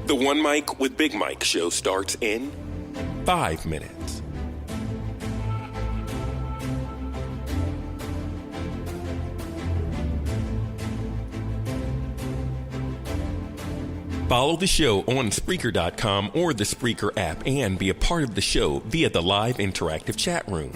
The One Mic with Big Mike show starts in 5 minutes. Follow the show on Spreaker.com or the Spreaker app and be a part of the show via the live interactive chat room.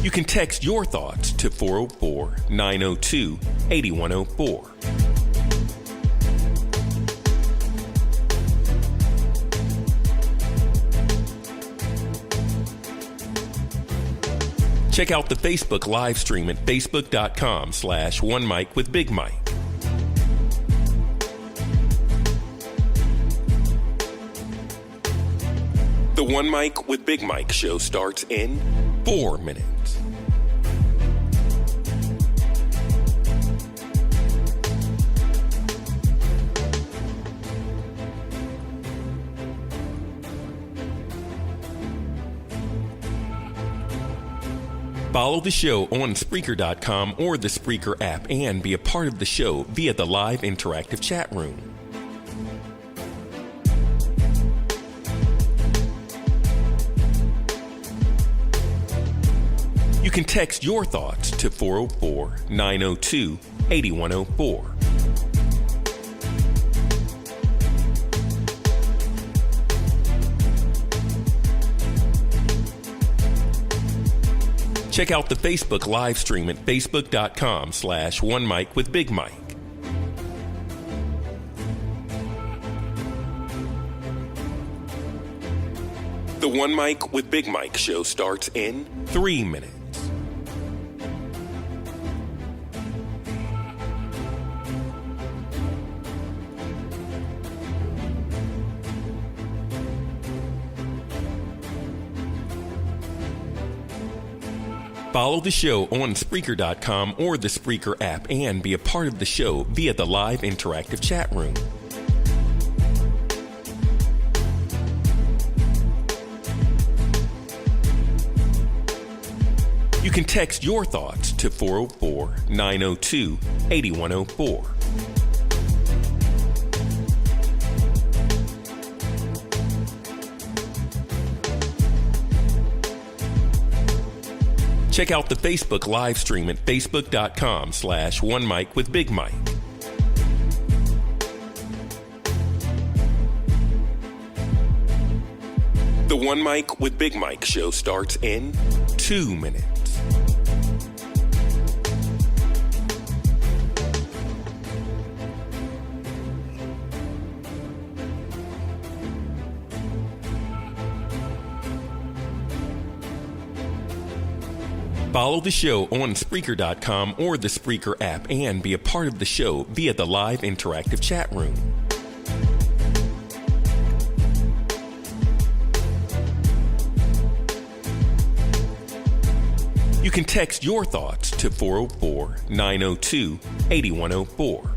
You can text your thoughts to 404-902-8104. Check out the Facebook live stream at facebook.com/OneMic with Big Mike. The One Mic with Big Mike show starts in 4 minutes. Follow the show on Spreaker.com or the Spreaker app and be a part of the show via the live interactive chat room. You can text your thoughts to 404-902-8104. Check out the Facebook live stream at facebook.com/OneMic with Big Mike. The One Mic with Big Mike show starts in 3 minutes. Follow the show on Spreaker.com or the Spreaker app and be a part of the show via the live interactive chat room. You can text your thoughts to 404-902-8104. Check out the Facebook live stream at facebook.com/OneMic with Big Mike. The One Mic with Big Mike show starts in 2 minutes. Follow the show on Spreaker.com or the Spreaker app and be a part of the show via the live interactive chat room. You can text your thoughts to 404-902-8104.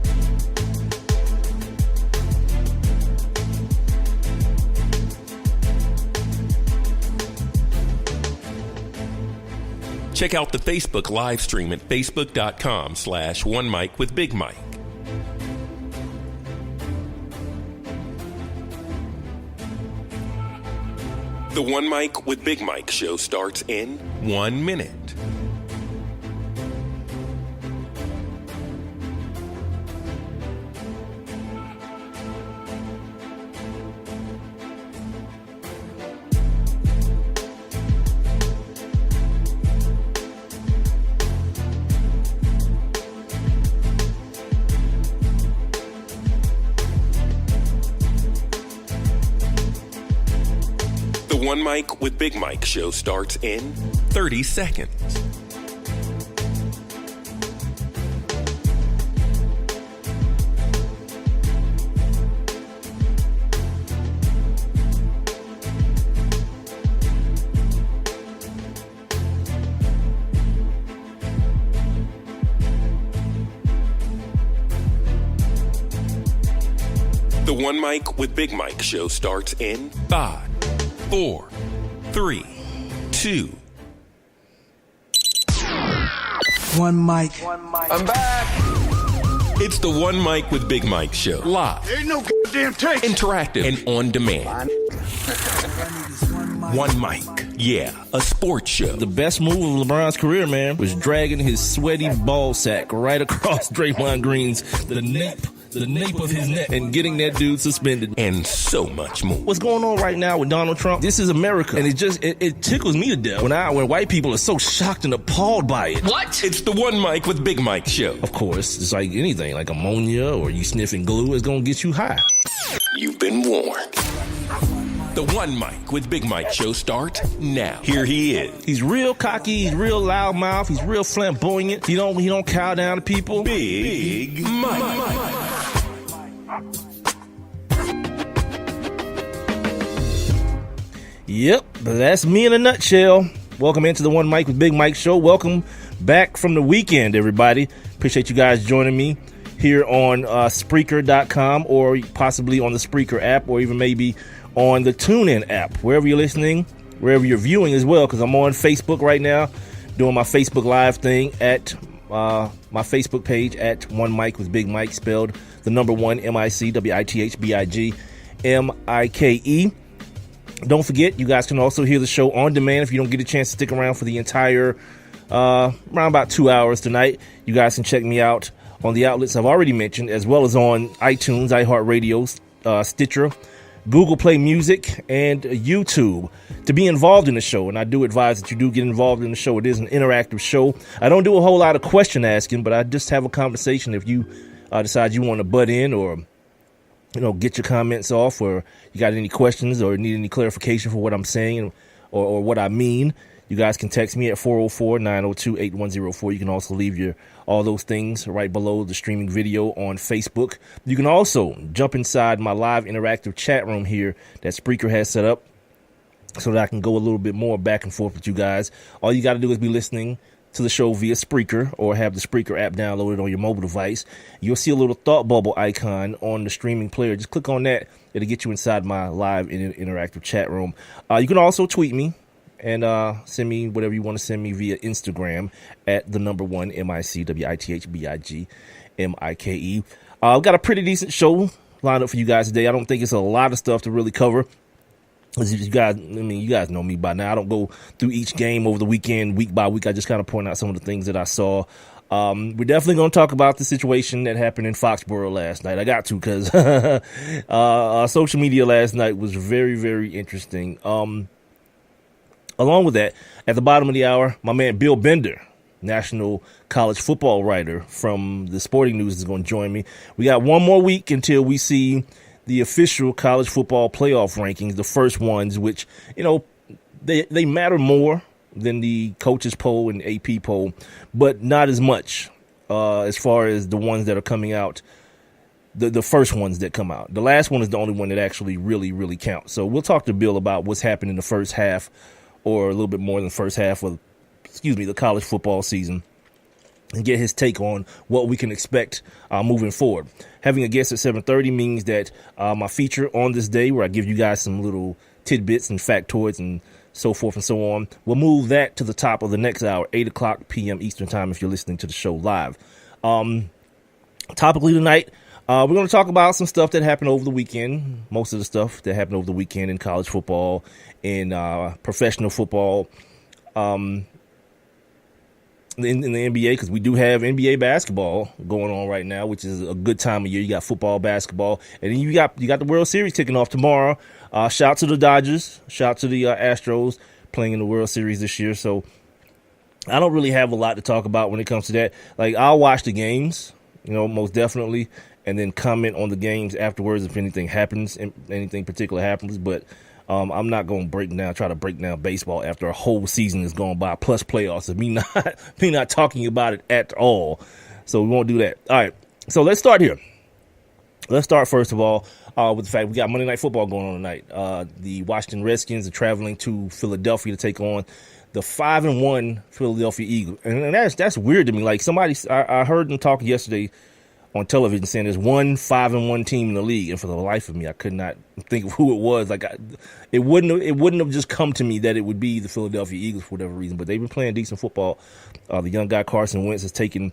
Check out the Facebook live stream at facebook.com/OneMic with Big Mike. The One Mic with Big Mike show starts in 1 minute. The One Mic with Big Mike show starts in 30 seconds. The One Mic with Big Mike show starts in 5, 4, 3, 2. One mic. I'm back. It's the One Mic with Big Mike show. Live, There ain't no goddamn tape. interactive, and on demand. One Mic. Yeah, a sports show. The best move of LeBron's career, man, was dragging his sweaty ball sack right across Draymond Green's the nape of his neck and getting that dude suspended. And so much more. What's going on right now with Donald Trump? This is America, and it tickles me to death when white people are so shocked and appalled by it. What? It's the One Mic with Big Mike show. Of course, it's like anything, like ammonia or you sniffing glue is gonna get you high. You've been warned. The One Mic with Big Mike show starts now. Here he is. He's real cocky, he's real loudmouth, he's real flamboyant. He don't cow down to people. Big Mike. Yep, that's me in a nutshell. Welcome into the One Mic with Big Mike show. Welcome back from the weekend, everybody. Appreciate you guys joining me here on Spreaker.com or possibly on the Spreaker app or even maybe on the TuneIn app, wherever you're listening, wherever you're viewing as well, because I'm on Facebook right now doing my Facebook Live thing at my Facebook page at One Mic with Big Mike, spelled the number one, MICWITHBIGMIKE. Don't forget, you guys can also hear the show on demand if you don't get a chance to stick around for the entire around about 2 hours tonight. You guys can check me out on the outlets I've already mentioned, as well as on iTunes, iHeartRadio, Stitcher, Google Play Music, and YouTube to be involved in the show. And I do advise that you do get involved in the show. It is an interactive show. I don't do a whole lot of question asking, but I just have a conversation if you decide you want to butt in or get your comments off, or you got any questions or need any clarification for what I'm saying or what I mean. You guys can text me at 404-902-8104. You can also leave all those things right below the streaming video on Facebook. You can also jump inside my live interactive chat room here that Spreaker has set up so that I can go a little bit more back and forth with you guys. All you got to do is be listening to the show via Spreaker or have the Spreaker app downloaded on your mobile device. You'll see a little thought bubble icon on the streaming player. Just click on that. It'll get you inside my live interactive chat room. You can also tweet me and send me whatever you want to send me via Instagram at the number one, MICWITHBIGMIKE. I've got a pretty decent show lined up for you guys today. I don't think it's a lot of stuff to really cover. As you guys know me by now. I don't go through each game over the weekend, week by week. I just kind of point out some of the things that I saw. We're definitely going to talk about the situation that happened in Foxborough last night. I got to because social media last night was very, very interesting. Along with that, at the bottom of the hour, my man Bill Bender, national college football writer from the Sporting News, is going to join me. We got one more week until we see the official college football playoff rankings, the first ones, which, they matter more than the coaches poll and AP poll, but not as much as far as the ones that are coming out, the first ones that come out. The last one is the only one that actually really, really counts. So we'll talk to Bill about what's happened in the first half, or a little bit more than the first half of, the college football season, and get his take on what we can expect moving forward. Having a guest at 7:30 means that my feature on this day, where I give you guys some little tidbits and factoids and so forth and so on, we'll move that to the top of the next hour, 8 o'clock p.m. Eastern time if you're listening to the show live. Topically tonight, we're going to talk about some stuff that happened over the weekend, most of the stuff that happened over the weekend in college football, in professional football, in the NBA, because we do have NBA basketball going on right now, which is a good time of year. You got football, basketball, and then you got the World Series kicking off tomorrow. Shout to the Dodgers, shout to the Astros playing in the World Series this year. So I don't really have a lot to talk about when it comes to that. Like, I'll watch the games, most definitely, and then comment on the games afterwards if anything happens, anything particular happens. But I'm not going to try to break down baseball after a whole season is gone by, plus playoffs, and me not talking about it at all. So we won't do that. All right, so let's start here. Let's start first of all with the fact we got Monday Night Football going on tonight. The Washington Redskins are traveling to Philadelphia to take on the 5-1 Philadelphia Eagles, and that's weird to me. Like, I heard them talk yesterday on television saying there's one 5-1 team in the league, and for the life of me, I could not think of who it was. Like it wouldn't have just come to me that it would be the Philadelphia Eagles for whatever reason. But they've been playing decent football. The young guy Carson Wentz has taken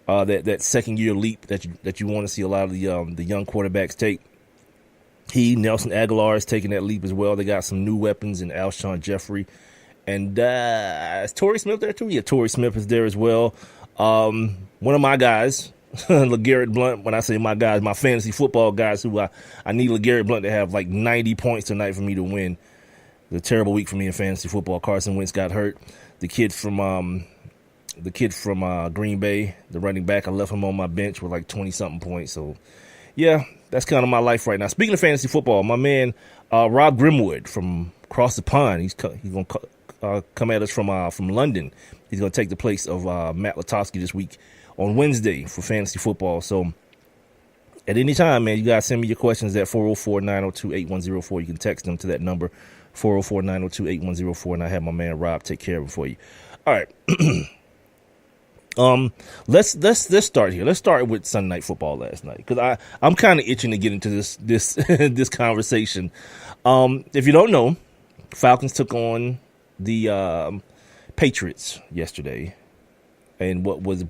that second year leap that you want to see a lot of the young quarterbacks take. Nelson Aguilar is taking that leap as well. They got some new weapons in Alshon Jeffrey. And is Torrey Smith there too? Yeah, Torrey Smith is there as well. One of my guys, LeGarrette Blount, when I say my guys, my fantasy football guys, who I need LeGarrette Blount to have like 90 points tonight for me to win. It's a terrible week for me in fantasy football. Carson Wentz got hurt. The kid from Green Bay, the running back, I left him on my bench with like 20-something points. So, yeah, that's kind of my life right now. Speaking of fantasy football, my man Rob Grimwood from across the pond, he's going to come at us from London. He's going to take the place of Matt Latowski this week on Wednesday for fantasy football. So at any time, man, you guys send me your questions at 404-902-8104. You can text them to that number, 404-902-8104, and I have my man Rob take care of them for you. All right. Let's start here. Let's start with Sunday Night Football last night, because I'm kind of itching to get into this this conversation. If you don't know, Falcons took on the Patriots yesterday, and what was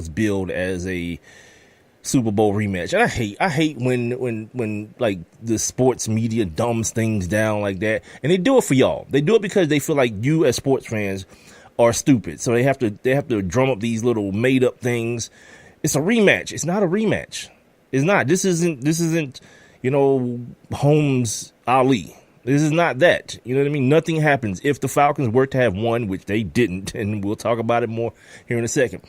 billed as a Super Bowl rematch. And I hate when like the sports media dumbs things down like that, and they do it for y'all. They do it because they feel like you as sports fans are stupid, so they have to drum up these little made up things. It's a rematch. It's not a rematch. It's not. This isn't Holmes Ali. This is not that. You know what I mean? Nothing happens if the Falcons were to have won, which they didn't, and we'll talk about it more here in a second.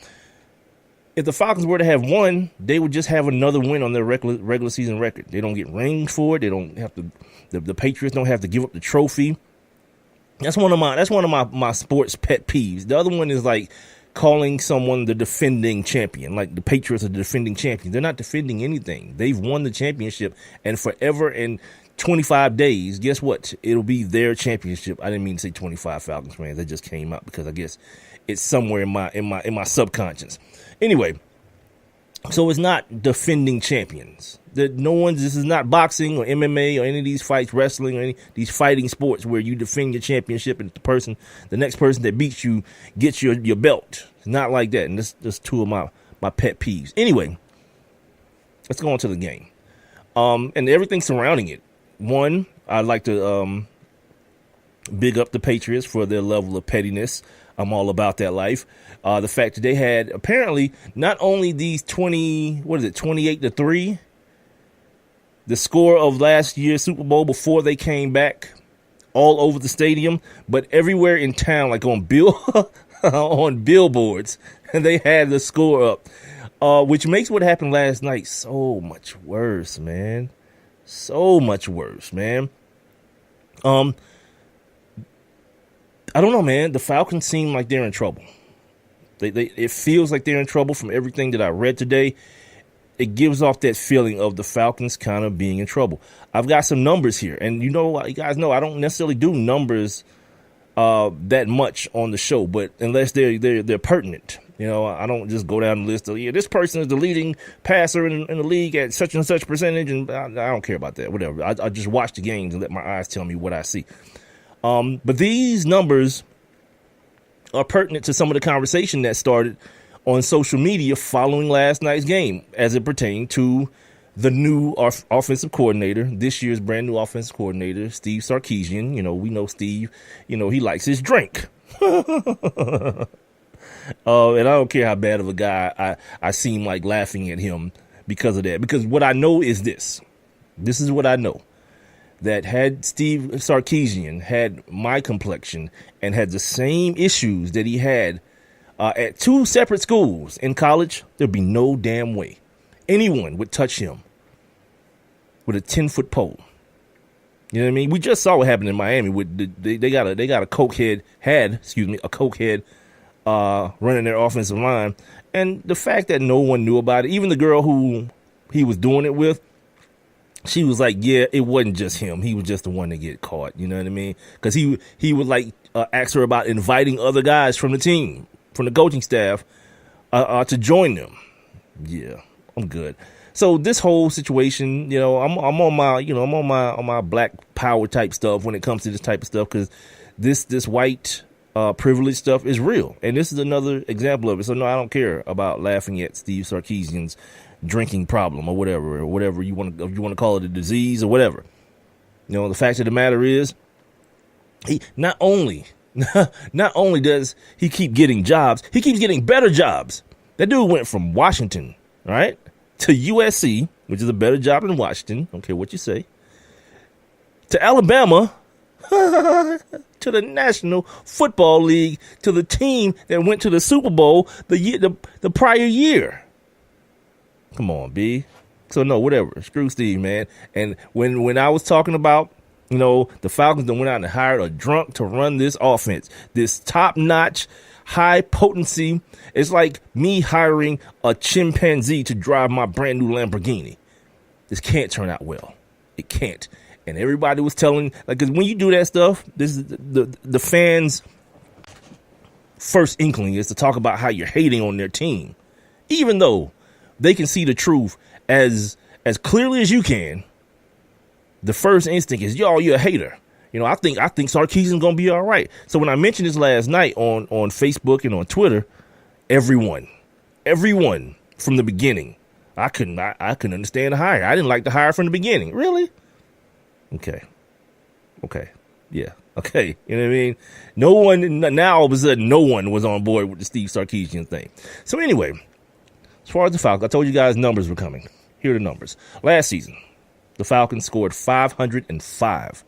If the Falcons were to have won, they would just have another win on their regular season record. They don't get rings for it. They don't have to. The Patriots don't have to give up the trophy. That's one of my sports pet peeves. The other one is like calling someone the defending champion, like the Patriots are the defending champions. They're not defending anything. They've won the championship, and forever and 25 days, guess what? It'll be their championship. I didn't mean to say 25 Falcons fans. That just came out because I guess it's somewhere in my subconscious. Anyway, so it's not defending champions. This is not boxing or MMA or any of these fights, wrestling or any these fighting sports where you defend your championship and the next person that beats you gets your belt. It's not like that. And that's two of my pet peeves. Anyway, let's go on to the game. And everything surrounding it. One, I'd like to big up the Patriots for their level of pettiness. I'm all about that life. The fact that they had apparently not only these 28-3, the score of last year's Super Bowl before they came back all over the stadium, but everywhere in town, like on billboards, and they had the score up, which makes what happened last night so much worse, man. So much worse, man. I don't know, man. The Falcons seem like they're in trouble. It feels like they're in trouble from everything that I read today. It gives off that feeling of the Falcons kind of being in trouble. I've got some numbers here, and you guys know I don't necessarily do numbers that much on the show, but unless they're pertinent. I don't just go down the list of, this person is the leading passer in the league at such and such percentage, and I don't care about that, whatever. I just watch the games and let my eyes tell me what I see. But these numbers are pertinent to some of the conversation that started on social media following last night's game as it pertained to the new offensive coordinator, this year's brand new offensive coordinator, Steve Sarkisian. We know Steve, he likes his drink. And I don't care how bad of a guy I seem like laughing at him because of that. Because what I know is this is what I know. That had Steve Sarkisian had my complexion and had the same issues that he had at two separate schools in college, there'd be no damn way anyone would touch him with a 10-foot pole. You know what I mean? We just saw what happened in Miami with they got a cokehead running their offensive line, and the fact that no one knew about it, even the girl who he was doing it with, she was like, yeah, it wasn't just him. He was just the one to get caught. You know what I mean? Because he would like ask her about inviting other guys from the team, from the coaching staff, to join them. Yeah, I'm good. So this whole situation, I'm on my black power type stuff when it comes to this type of stuff, because this white privilege stuff is real, and this is another example of it. So no, I don't care about laughing at Steve Sarkisian's drinking problem or whatever you want to call it, a disease or whatever. The fact of the matter is, he not only does he keep getting jobs, he keeps getting better jobs. That dude went from Washington, right, to USC, which is a better job than Washington. Don't care what you say. To Alabama, to the National Football League, to the team that went to the Super Bowl the prior year. Come on, B. So no, whatever. Screw Steve, man. And when I was talking about, the Falcons that went out and hired a drunk to run this offense, this top-notch, high-potency, it's like me hiring a chimpanzee to drive my brand-new Lamborghini. This can't turn out well. It can't. And everybody was telling, because when you do that stuff, this is the fans' first inkling is to talk about how you're hating on their team, even though they can see the truth as clearly as you can. The first instinct is, you're a hater. I think Sarkisian's gonna be all right. So when I mentioned this last night on Facebook and on Twitter, everyone from the beginning, I couldn't understand the hire. I didn't like the hire from the beginning. Really? Okay. Yeah. Okay. You know what I mean? No one, now all of a sudden, no one was on board with the Steve Sarkisian thing. So anyway, as far as the Falcons, I told you guys numbers were coming. Here are the numbers. Last season, the Falcons scored 505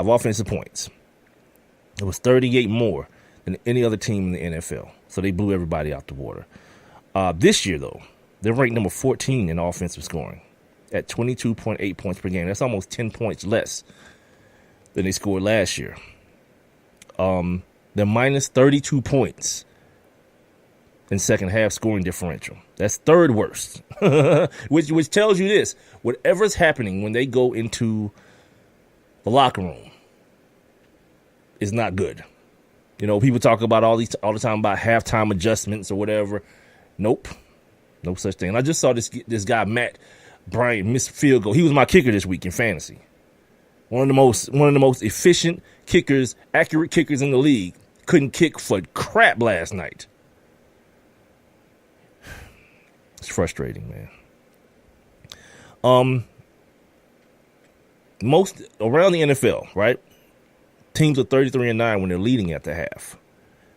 offensive points. It was 38 more than any other team in the NFL. So they blew everybody out the water. This year, though, they're ranked number 14 in offensive scoring at 22.8 points per game. That's almost 10 points less than they scored last year. They're minus 32 points in second half scoring differential. That's third worst, which tells you this: whatever's happening when they go into the locker room is not good. People talk about all the time about halftime adjustments or whatever. Nope, no such thing. And I just saw this guy Matt Bryant missed field goal. He was my kicker this week in fantasy. One of the most efficient kickers, accurate kickers in the league. Couldn't kick for crap last night. It's frustrating, man. Most around the NFL, right? Teams are 33-9 when they're leading at the half,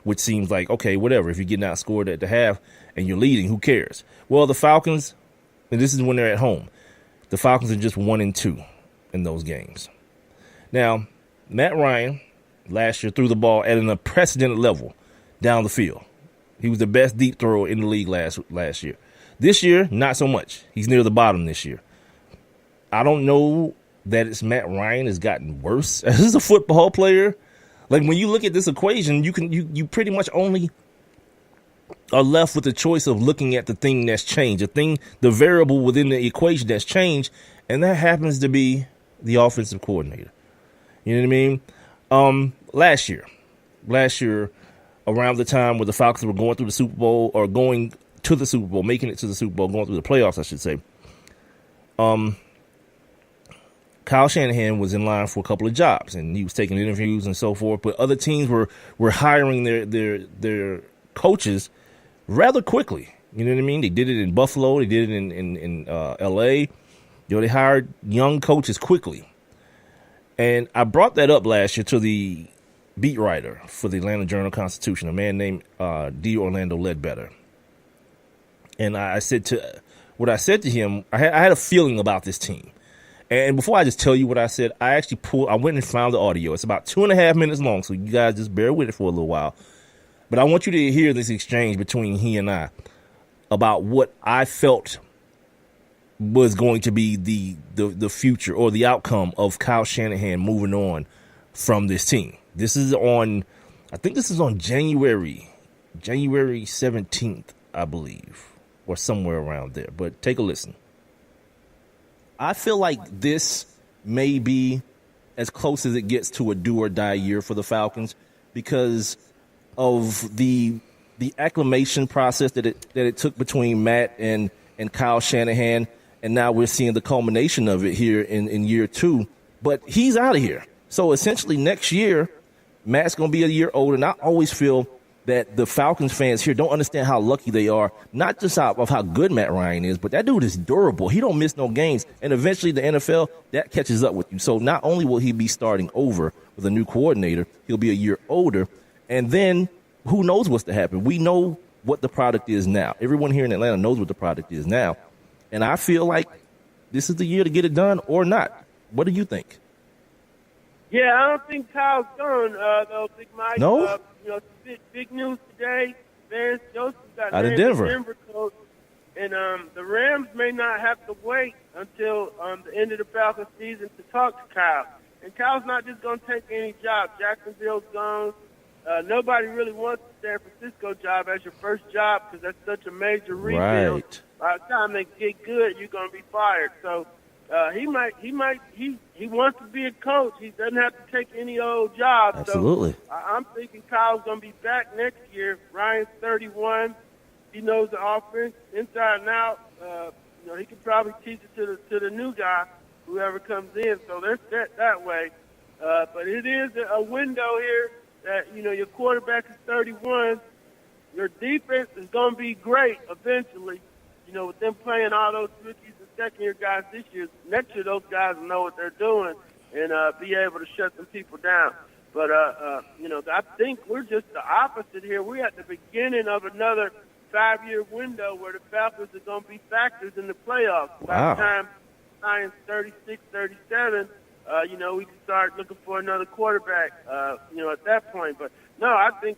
which seems like, okay, whatever. If you're getting outscored at the half and you're leading, who cares? Well, the Falcons, and this is when they're at home, the Falcons are just 1-2 in those games. Now, Matt Ryan last year threw the ball at an unprecedented level down the field. He was the best deep thrower in the league last year. This year, not so much. He's near the bottom this year. I don't know that it's Matt Ryan has gotten worse as a football player. Like, when you look at this equation, you pretty much only are left with the choice of looking at the thing that's changed, the variable within the equation that's changed, and that happens to be the offensive coordinator. You know what I mean? Last year, around the time where the Falcons were going through the Super Bowl, or going to the Super Bowl, making it to the Super Bowl, going through the playoffs, I should say. Kyle Shanahan was in line for a couple of jobs, and he was taking interviews and so forth. But other teams were hiring their coaches rather quickly. You know what I mean? They did it in Buffalo. They did it in L.A. They hired young coaches quickly. And I brought that up last year to the beat writer for the Atlanta Journal-Constitution, a man named D. Orlando Ledbetter. And I said to him, I had a feeling about this team. And before I just tell you what I said, I went and found the audio. It's about 2.5 minutes long, so you guys just bear with it for a little while. But I want you to hear this exchange between he and I about what I felt was going to be the future or the outcome of Kyle Shanahan moving on from this team. I think this is on January 17th, I believe, or somewhere around there. But take a listen. I feel like this may be as close as it gets to a do or die year for the Falcons because of the the acclimation process that it took between Matt and Kyle Shanahan, and now we're seeing the culmination of it here in year 2. But he's out of here. So essentially next year, Matt's going to be a year older. And I always feel that the Falcons fans here don't understand how lucky they are, not just of how good Matt Ryan is, but that dude is durable. He don't miss no games. And eventually the NFL, that catches up with you. So not only will he be starting over with a new coordinator, he'll be a year older. And then who knows what's to happen. We know what the product is now. Everyone here in Atlanta knows what the product is now. And I feel like this is the year to get it done or not. What do you think? Yeah, I don't think Kyle's gone, though, Big Mike. No? Big news today. Vance Joseph got out of named Denver coach. And the Rams may not have to wait until the end of the Falcons season to talk to Kyle. And Kyle's not just going to take any job. Jacksonville's gone. Nobody really wants the San Francisco job as your first job because that's such a major rebuild. Right. By the time they get good, you're going to be fired. So he wants to be a coach. He doesn't have to take any old job. Absolutely. So I'm thinking Kyle's going to be back next year. Ryan's 31. He knows the offense inside and out. He can probably teach it to the new guy, whoever comes in. So they're set that way. But it is a window here that, your quarterback is 31. Your defense is going to be great eventually. With them playing all those rookies and second-year guys this year, next year those guys will know what they're doing and be able to shut some people down. But, I think we're just the opposite here. We're at the beginning of another 5-year window where the Falcons are going to be factors in the playoffs. Wow. By the time Ryan's 36, 37, we can start looking for another quarterback, at that point. But, no, I think,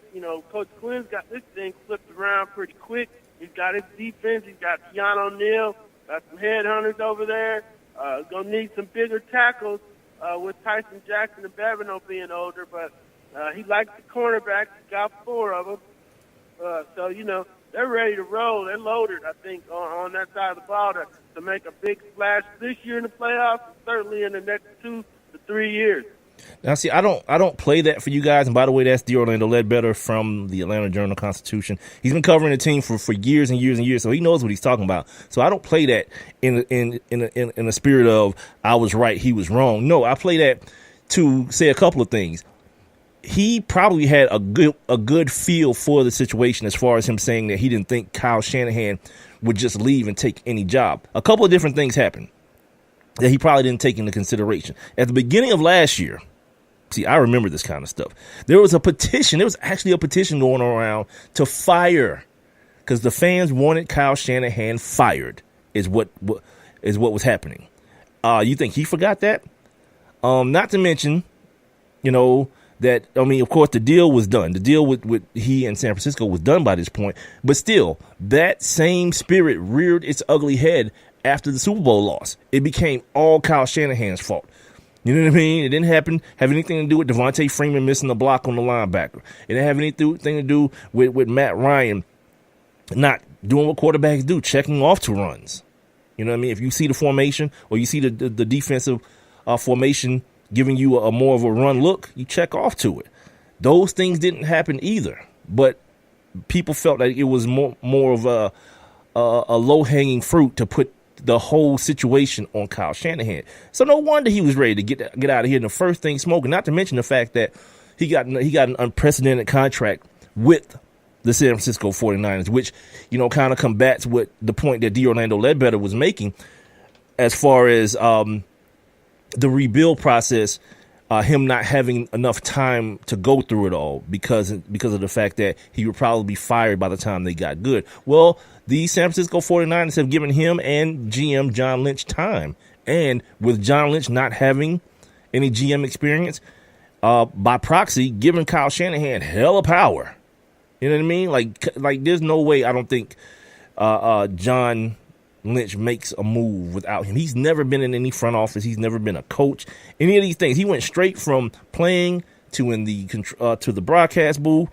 Coach Quinn's got this thing flipped around pretty quick. He's got his defense. He's got Keanu O'Neal, got some headhunters over there. Going to need some bigger tackles with Tyson Jackson and Bevino being older. But he likes the cornerbacks. He's got 4 of them. So, they're ready to roll. They're loaded, I think, on that side of the ball to make a big splash this year in the playoffs and certainly in the next 2 to 3 years. Now, see, I don't play that for you guys. And by the way, that's the Orlando Ledbetter from the Atlanta Journal-Constitution. He's been covering the team for years and years and years, so he knows what he's talking about. So I don't play that in the spirit of I was right, he was wrong. No, I play that to say a couple of things. He probably had a good feel for the situation as far as him saying that he didn't think Kyle Shanahan would just leave and take any job. A couple of different things happened that he probably didn't take into consideration. At the beginning of last year, see, I remember this kind of stuff. There was a petition. There was actually a petition going around to fire because the fans wanted Kyle Shanahan fired is what was happening. You think he forgot that? Not to mention, that, of course, the deal was done. The deal with he and San Francisco was done by this point. But still, that same spirit reared its ugly head after the Super Bowl loss. It became all Kyle Shanahan's fault. You know what I mean? It didn't have anything to do with Devontae Freeman missing the block on the linebacker. It didn't have anything to do with Matt Ryan not doing what quarterbacks do, checking off to runs. You know what I mean? If you see the formation or you see the defensive formation giving you a more of a run look, you check off to it. Those things didn't happen either. But people felt like it was more of a low-hanging fruit to put the whole situation on Kyle Shanahan. So no wonder he was ready to get out of here in the first thing smoking, not to mention the fact that he got an unprecedented contract with the San Francisco 49ers, which, kind of combats what the point that Orlando Ledbetter was making as far as the rebuild process, him not having enough time to go through it all because of the fact that he would probably be fired by the time they got good. Well, the San Francisco 49ers have given him and GM John Lynch time. And with John Lynch not having any GM experience, by proxy, giving Kyle Shanahan hella power. You know what I mean? Like there's no way I don't think John Lynch makes a move without him. He's never been in any front office. He's never been a coach. Any of these things. He went straight from playing to to the broadcast booth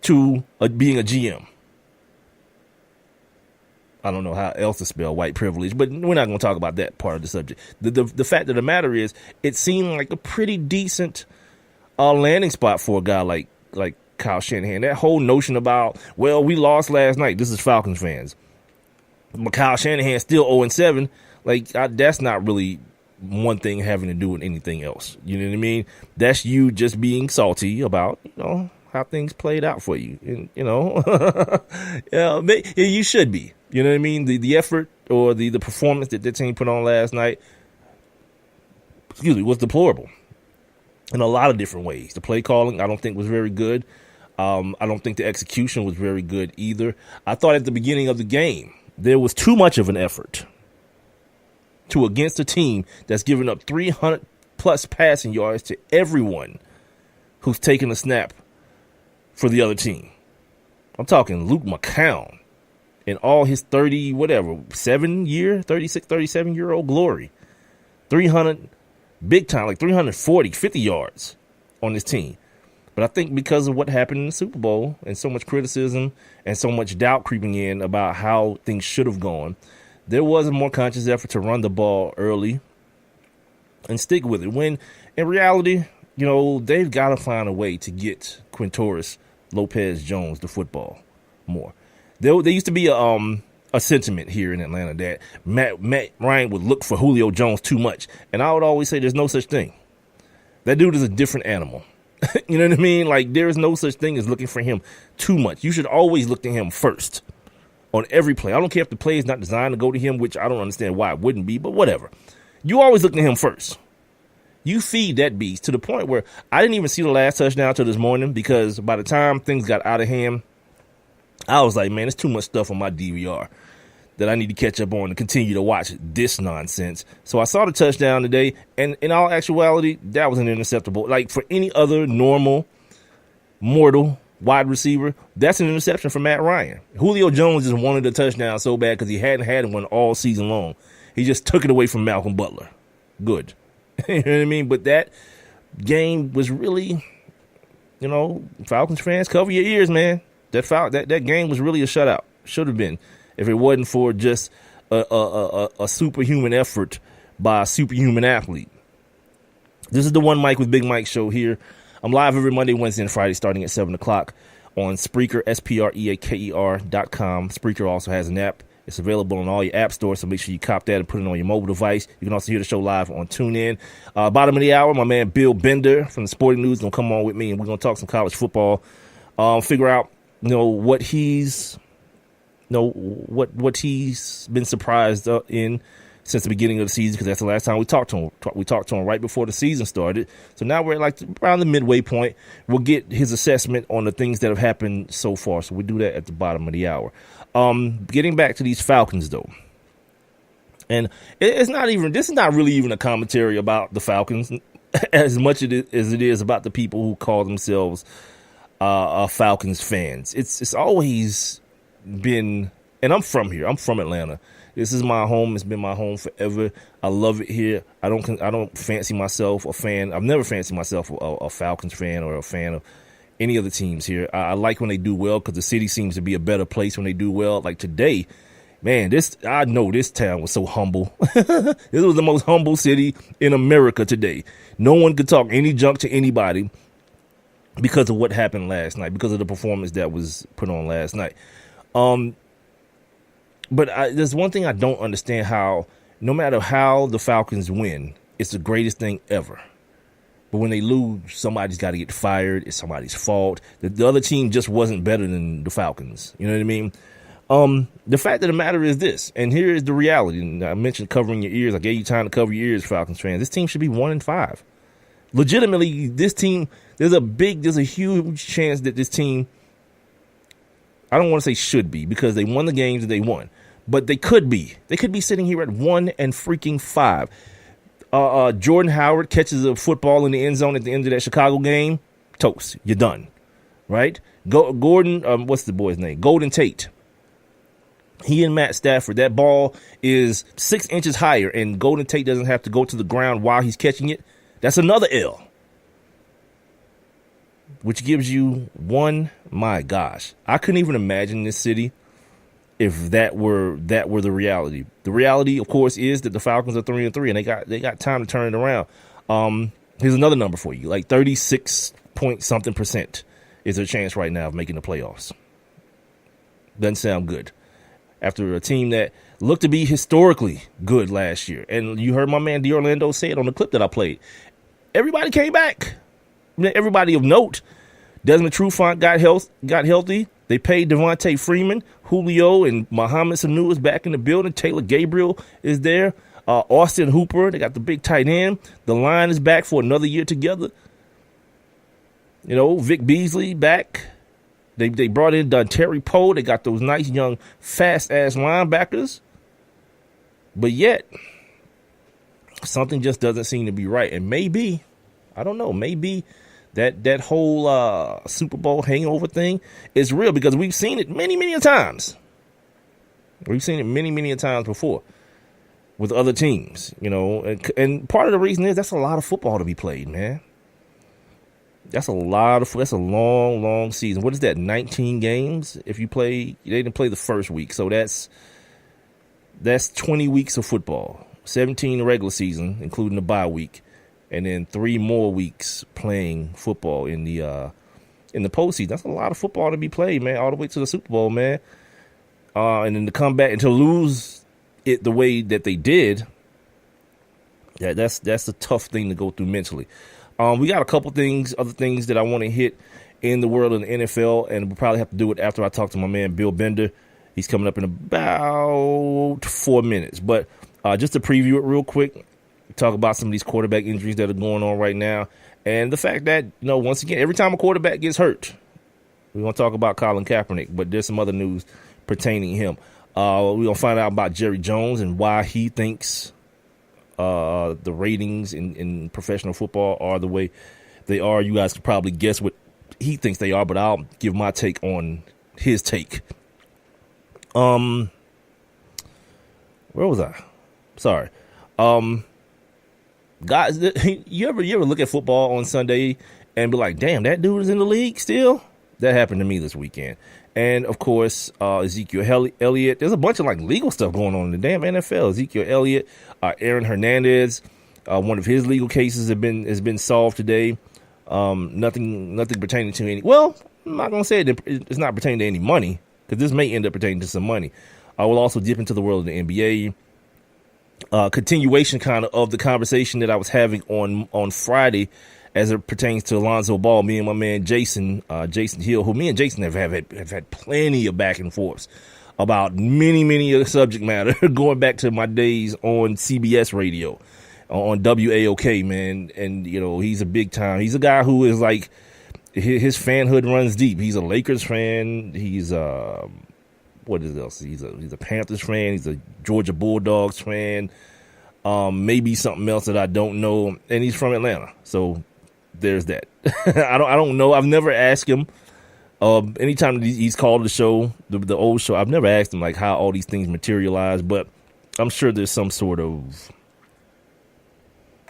to being a GM. I don't know how else to spell white privilege, but we're not going to talk about that part of the subject. The fact of the matter is, it seemed like a pretty decent landing spot for a guy like Kyle Shanahan. That whole notion about, well, we lost last night. This is Falcons fans. But Kyle Shanahan still 0-7. Like, that's not really one thing having to do with anything else. You know what I mean? That's you just being salty about, how things played out for you. And, yeah, you should be. You know what I mean? The effort or the performance that the team put on last night, was deplorable in a lot of different ways. The play calling, I don't think, was very good. I don't think the execution was very good either. I thought at the beginning of the game, there was too much of an effort against a team that's given up 300-plus passing yards to everyone who's taken a snap for the other team. I'm talking Luke McCown in all his 37-year-old glory. 300, big time, like 340, 50 yards on this team. But I think because of what happened in the Super Bowl and so much criticism and so much doubt creeping in about how things should have gone, there was a more conscious effort to run the ball early and stick with it. When, in reality, they've got to find a way to get Quintorris Lopez-Jones the football more. There used to be a sentiment here in Atlanta that Matt Ryan would look for Julio Jones too much. And I would always say there's no such thing. That dude is a different animal. You know what I mean? Like, there is no such thing as looking for him too much. You should always look to him first on every play. I don't care if the play is not designed to go to him, which I don't understand why it wouldn't be, but whatever. You always look to him first. You feed that beast to the point where I didn't even see the last touchdown till this morning, because by the time things got out of hand, I was like, man, there's too much stuff on my DVR that I need to catch up on to continue to watch this nonsense. So I saw the touchdown today, and in all actuality, that was an interceptable. Like, for any other normal, mortal wide receiver, that's an interception for Matt Ryan. Julio Jones just wanted a touchdown so bad because he hadn't had one all season long. He just took it away from Malcolm Butler. Good. You know what I mean? But that game was really, Falcons fans, cover your ears, man. That game was really a shutout. Should have been, if it wasn't for just a superhuman effort by a superhuman athlete. This is the One Mike with Big Mike show here. I'm live every Monday, Wednesday, and Friday starting at 7 o'clock on Spreaker, SPREAKER.com. Spreaker also has an app. It's available on all your app stores, so make sure you cop that and put it on your mobile device. You can also hear the show live on TuneIn. Bottom of the hour, my man Bill Bender from the Sporting News is going to come on with me, and we're going to talk some college football, figure out what he's been surprised in since the beginning of the season, because that's the last time we talked to him. We talked to him right before the season started. So now we're like around the midway point. We'll get his assessment on the things that have happened so far. So we do that at the bottom of the hour. Getting back to these Falcons, though. And this is not really even a commentary about the Falcons as much as it is about the people who call themselves Falcons fans. It's always been, and I'm from here. I'm from Atlanta. This is my home. It's been my home forever. I love it here. I don't fancy myself a fan. I've never fancied myself a Falcons fan or a fan of any of the teams here. I like when they do well, because the city seems to be a better place when they do well. Like today, man, I know this town was so humble. This was the most humble city in America today. No one could talk any junk to anybody because of what happened last night, because of the performance that was put on last night. But there's one thing I don't understand, how no matter how the Falcons win, it's the greatest thing ever. But when they lose, somebody's got to get fired. It's somebody's fault. The other team just wasn't better than the Falcons. You know what I mean? The fact of the matter is this, and here is the reality. And I mentioned covering your ears. I gave you time to cover your ears, Falcons fans. This team should be 1-5. Legitimately, this team, there's a huge chance that this team, I don't want to say should be, because they won the games that they won, but they could be. They could be sitting here at 1-5. Jordan Howard catches a football in the end zone at the end of that Chicago game. Toast. You're done. Right? Gordon, what's the boy's name? Golden Tate. He and Matt Stafford, that ball is 6 inches higher, and Golden Tate doesn't have to go to the ground while he's catching it. That's another L. Which gives you one, my gosh. I couldn't even imagine this city if that were the reality. The reality, of course, is that the Falcons are 3-3, and they got time to turn it around. Here's another number for you, like 36 point something %. is their chance right now of making the playoffs. Doesn't sound good. After a team that looked to be historically good last year. And you heard my man DeOrlando say it on the clip that I played. Everybody came back. Everybody of note. Desmond Trufant got healthy. They paid Devontae Freeman. Julio and Mohamed Sanu is back in the building. Taylor Gabriel is there. Austin Hooper, they got the big tight end. The line is back for another year together. You know, Vic Beasley back. They brought in Dontari Poe. They got those nice young fast-ass linebackers. But yet, something just doesn't seem to be right. And maybe, I don't know, maybe that whole Super Bowl hangover thing is real because we've seen it many, many times. We've seen it many, many times before with other teams, you know. And part of the reason is that's a lot of football to be played, man. That's a long, long season. What is that? 19 games. They didn't play the first week, so that's 20 weeks of football. 17 the regular season, including the bye week, and then 3 more weeks playing football in the postseason. That's a lot of football to be played, man. All the way to the Super Bowl, man. And then to come back and to lose it the way that they did, that's a tough thing to go through mentally. We got a couple other things that I want to hit in the world of the NFL, and we'll probably have to do it after I talk to my man Bill Bender. He's coming up in about 4 minutes. But just to preview it real quick, talk about some of these quarterback injuries that are going on right now, and the fact that, you know, once again, every time a quarterback gets hurt, we're going to talk about Colin Kaepernick, but there's some other news pertaining to him. We're going to find out about Jerry Jones and why he thinks the ratings in professional football are the way they are. You guys could probably guess what he thinks they are, but I'll give my take on his take. Where was I? Sorry. Guys, you ever look at football on Sunday and be like, damn, that dude is in the league still? That happened to me this weekend. And, of course, Ezekiel Elliott. There's a bunch of, like, legal stuff going on in the damn NFL. Ezekiel Elliott, Aaron Hernandez, one of his legal cases has been solved today. Nothing pertaining to any. Well, I'm not going to say it's not pertaining to any money, because this may end up pertaining to some money. I will also dip into the world of the NBA. Continuation kind of the conversation that I was having on Friday as it pertains to Alonzo Ball. Me and my man Jason Hill, who me and Jason have had plenty of back and forths about many of the subject matter going back to my days on CBS radio, on WAOK, man. And, you know, he's a big time. He's a guy who is like, his fanhood runs deep. He's a Lakers fan. He's what is else? He's a Panthers fan. He's a Georgia Bulldogs fan. Maybe something else that I don't know. And he's from Atlanta, so there's that. I don't know. I've never asked him. Anytime he's called the show, the old show, I've never asked him like how all these things materialize. But I'm sure there's some sort of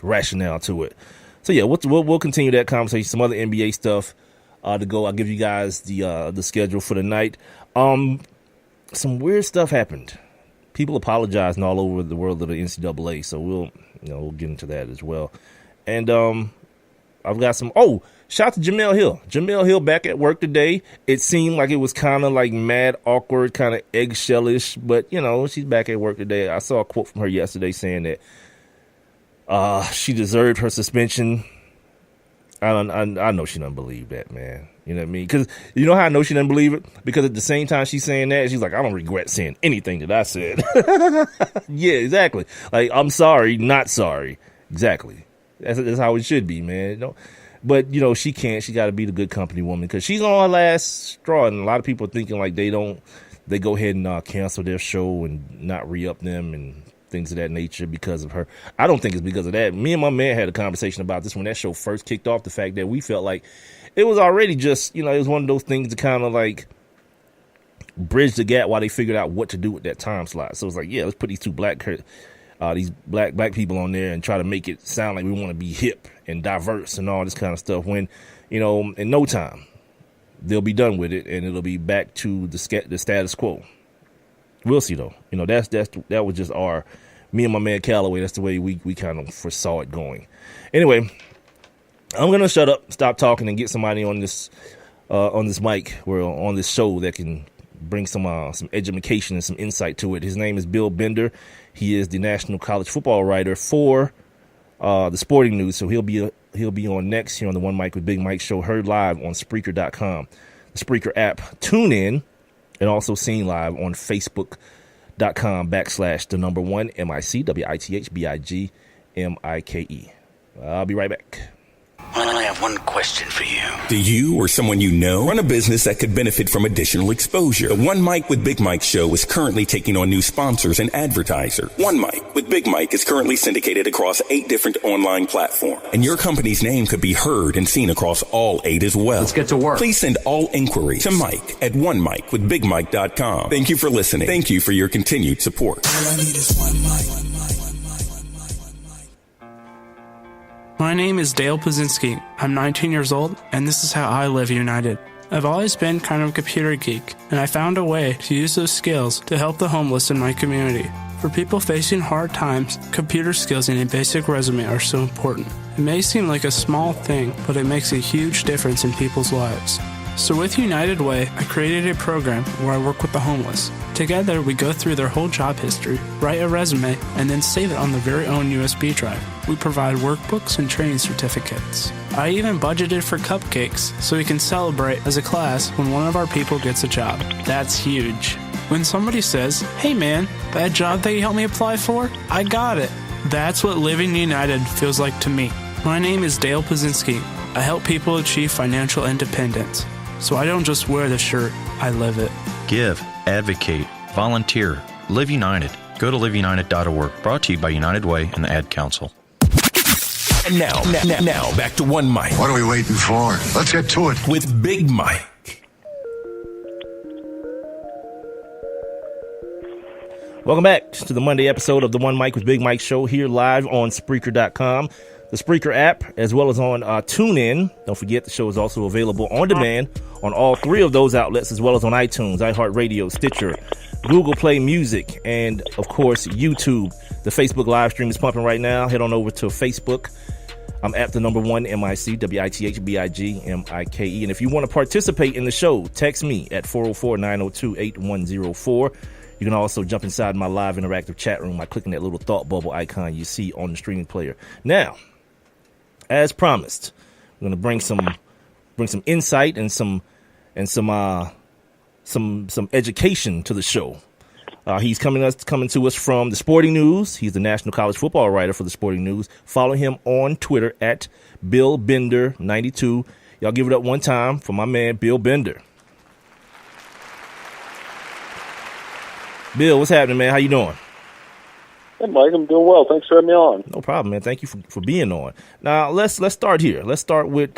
rationale to it. So yeah, we'll continue that conversation. Some other NBA stuff to go. I'll give you guys the schedule for the night. Some weird stuff happened. People apologizing all over the world of the NCAA. So we'll get into that as well. And I've got some. Oh, shout out to Jamel Hill. Jamel Hill back at work today. It seemed like it was kind of like mad awkward, kind of eggshellish, but you know, she's back at work today. I saw a quote from her yesterday saying that she deserved her suspension. I know she doesn't believe that, man. You know what I mean? Because you know how I know she doesn't believe it? Because at the same time she's saying that, she's like, I don't regret saying anything that I said. Yeah, exactly. Like, I'm sorry, not sorry. Exactly. That's how it should be, man. But, you know, she can't. She got to be the good company woman because she's on her last straw. And a lot of people are thinking like they go ahead and cancel their show and not re-up them and things of that nature because of her. I don't think it's because of that. Me and my man had a conversation about this when that show first kicked off, the fact that we felt like it was already just, you know, it was one of those things to kind of like bridge the gap while they figured out what to do with that time slot. So it's like, yeah, let's put these two black people on there and try to make it sound like we want to be hip and diverse and all this kind of stuff when, you know, in no time they'll be done with it and it'll be back to the status quo. We'll see though. You know, that was just me and my man Calloway. That's the way we kind of foresaw it going. Anyway, I'm going to shut up, stop talking, and get somebody on this on this mic, we're on this show that can bring some education and some insight to it. His name is Bill Bender. He is the national college football writer for the Sporting News. So he'll be on next here on the One Mic with Big Mike show, heard live on Spreaker.com, the Spreaker app, tune in, and also seen live on Facebook.com/1 MICWITHBIGMIKE. I'll be right back. I only have one question for you. Do you or someone you know run a business that could benefit from additional exposure? The One Mic with Big Mike show is currently taking on new sponsors and advertisers. One Mic with Big Mike is currently syndicated across 8 different online platforms, and your company's name could be heard and seen across all 8 as well. Let's get to work. Please send all inquiries to Mike at onemicwithbigmike.com. Thank you for listening. Thank you for your continued support. All I need is one mic. My name is Dale Pazinski. I'm 19 years old, and this is how I live united. I've always been kind of a computer geek, and I found a way to use those skills to help the homeless in my community. For people facing hard times, computer skills and a basic resume are so important. It may seem like a small thing, but it makes a huge difference in people's lives. So with United Way, I created a program where I work with the homeless. Together, we go through their whole job history, write a resume, and then save it on their very own USB drive. We provide workbooks and training certificates. I even budgeted for cupcakes so we can celebrate as a class when one of our people gets a job. That's huge. When somebody says, "Hey man, that job that you helped me apply for, I got it." That's what living united feels like to me. My name is Dale Pazinski. I help people achieve financial independence. So I don't just wear the shirt, I live it. Give, advocate, volunteer, live united. Go to liveunited.org. Brought to you by United Way and the Ad Council. And now, back to One Mic What are we waiting for? Let's get to it. with Big Mike. Welcome back to the Monday episode of the One Mic with Big Mike show, here live on Spreaker.com, the Spreaker app, as well as on TuneIn. Don't forget, the show is also available on demand on all 3 of those outlets, as well as on iTunes, iHeartRadio, Stitcher, Google Play Music, and, of course, YouTube. The Facebook live stream is pumping right now. Head on over to Facebook. I'm at the number 1 MICWITHBIGMIKE. And if you want to participate in the show, text me at 404-902-8104. You can also jump inside my live interactive chat room by clicking that little thought bubble icon you see on the streaming player. Now, as promised, we're going to bring some insight and some education to the show. He's coming to us from the Sporting News. He's the national college football writer for the Sporting News. Follow him on Twitter at BillBender92. Y'all give it up one time for my man Bill Bender. Bill, what's happening, man? How you doing? Hey, Mike, I'm doing well. Thanks for having me on. No problem, man. Thank you for being on. Now, let's start here. Let's start with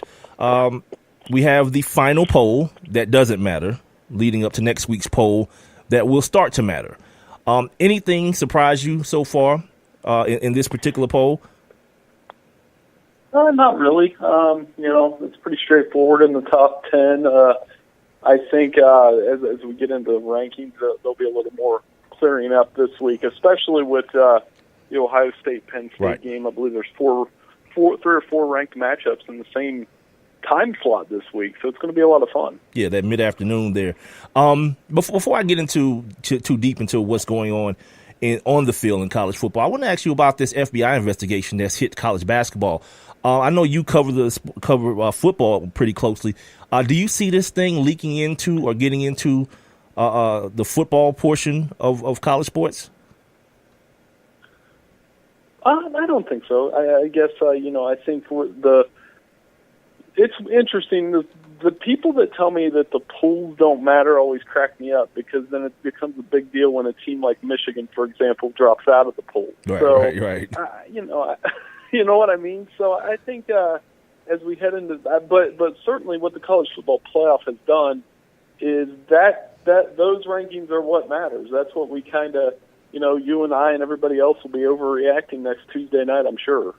we have the final poll that doesn't matter, leading up to next week's poll that will start to matter. Anything surprise you so far in this particular poll? Not really. It's pretty straightforward in the top 10. I think as we get into the rankings, there'll be a little more clearing up this week, especially with the Ohio State-Penn State game. I believe there's 3 or 4 ranked matchups in the same time slot this week, so it's going to be a lot of fun. Yeah, that mid-afternoon there. Before I get too deep into what's going on on the field in college football, I want to ask you about this FBI investigation that's hit college basketball. I know you cover football pretty closely. Do you see this thing leaking into or getting into the football portion of college sports? I don't think so. I guess I think it's interesting. The people that tell me that the polls don't matter always crack me up, because then it becomes a big deal when a team like Michigan, for example, drops out of the poll. Right. You know what I mean? So I think as we head into that, but certainly what the college football playoff has done is that those rankings are what matters. That's what we kind of, you and I and everybody else will be overreacting next Tuesday night, I'm sure.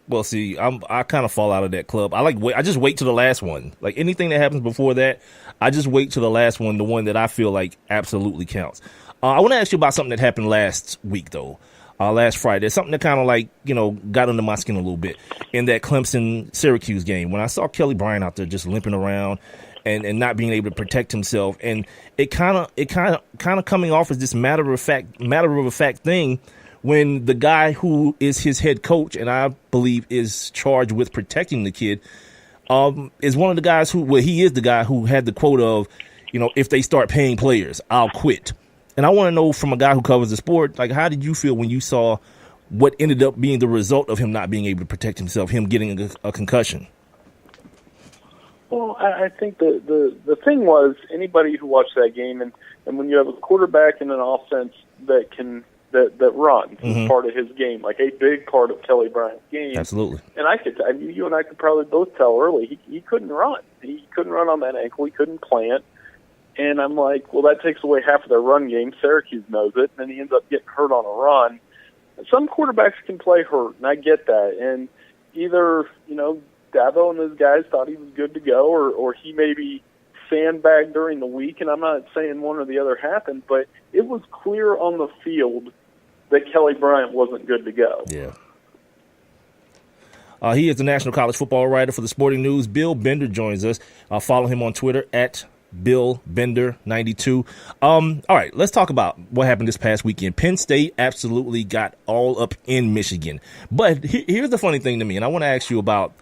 Well, see, I kind of fall out of that club. I just wait to the last one. Like anything that happens before that, I just wait to the last one, the one that I feel like absolutely counts. I want to ask you about something that happened last week, though. last Friday. It's something that kind of like, got under my skin a little bit in that Clemson-Syracuse game when I saw Kelly Bryant out there just limping around and not being able to protect himself. And it kind of coming off as this matter of fact thing when the guy who is his head coach and I believe is charged with protecting the kid is one of the guys he is the guy who had the quote of, if they start paying players, I'll quit. And I want to know from a guy who covers the sport, like, how did you feel when you saw what ended up being the result of him not being able to protect himself, him getting a concussion? Well, I think the thing was anybody who watched that game, and when you have a quarterback in an offense that runs Mm-hmm. part of his game, like a big part of Kelly Bryant's game. Absolutely. And you and I could probably both tell early he couldn't run. He couldn't run on that ankle. He couldn't plant. And I'm like, well, that takes away half of their run game. Syracuse knows it, and then he ends up getting hurt on a run. Some quarterbacks can play hurt, and I get that. And either, Dabo and those guys thought he was good to go, or he maybe sandbagged during the week, and I'm not saying one or the other happened, but it was clear on the field that Kelly Bryant wasn't good to go. Yeah. He is the national college football writer for the Sporting News. Bill Bender joins us. Follow him on Twitter at Bill Bender 92. All right, let's talk about what happened this past weekend. Penn State absolutely got all up in Michigan. But here's the funny thing to me, and I want to ask you about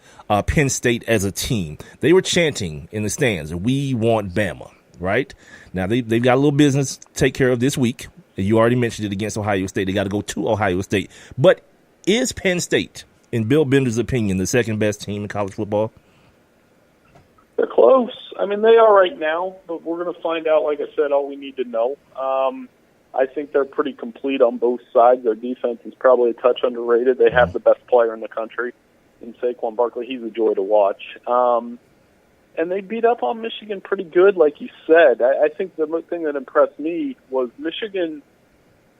Penn State as a team. They were chanting in the stands, "We want Bama," right? Now, they've got a little business to take care of this week. You already mentioned it against Ohio State. They got to go to Ohio State. But is Penn State, in Bill Bender's opinion, the second best team in college football? They're close. I mean, they are right now, but we're going to find out, like I said, all we need to know. I think they're pretty complete on both sides. Their defense is probably a touch underrated. They have the best player in the country in Saquon Barkley. He's a joy to watch. And they beat up on Michigan pretty good, like you said. I think the thing that impressed me was Michigan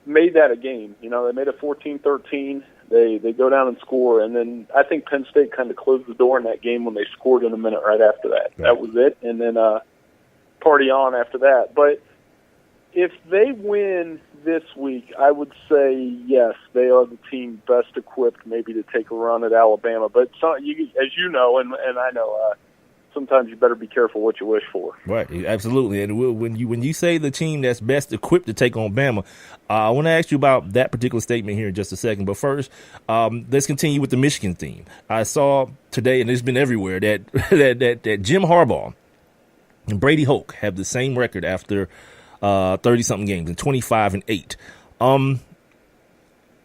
made that a game. They made it 14-13. They go down and score, and then I think Penn State kind of closed the door in that game when they scored in a minute right after that. Right. That was it, and then party on after that. But if they win this week, I would say, yes, they are the team best equipped maybe to take a run at Alabama. But as you know, and I know, sometimes you better be careful what you wish for. Right, absolutely. And when you say the team that's best equipped to take on Bama, I want to ask you about that particular statement here in just a second. But first, let's continue with the Michigan theme. I saw today, and it's been everywhere, that Jim Harbaugh and Brady Hoke have the same record after 30-something games, and 25-8.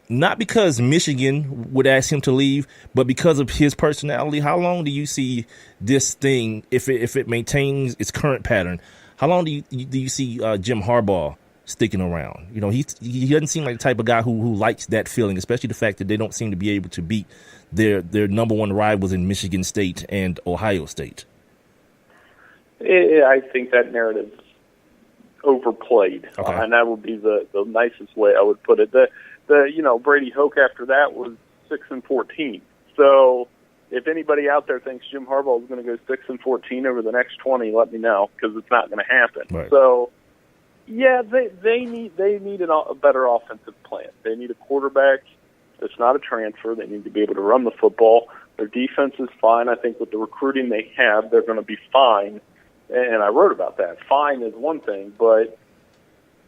Not because Michigan would ask him to leave, but because of his personality. How long do you see this thing, if it maintains its current pattern, how long do you see Jim Harbaugh sticking around? He doesn't seem like the type of guy who likes that feeling, especially the fact that they don't seem to be able to beat their number one rivals in Michigan State and Ohio State. I think that narrative overplayed, okay. And that would be the nicest way I would put it. Brady Hoke after that was 6-14. So if anybody out there thinks Jim Harbaugh is going to go 6-14 over the next 20, let me know, because it's not going to happen. Right. So yeah, they need a better offensive plan. They need a quarterback that's not a transfer. They need to be able to run the football. Their defense is fine. I think with the recruiting they have, they're going to be fine. And I wrote about that. Fine is one thing, but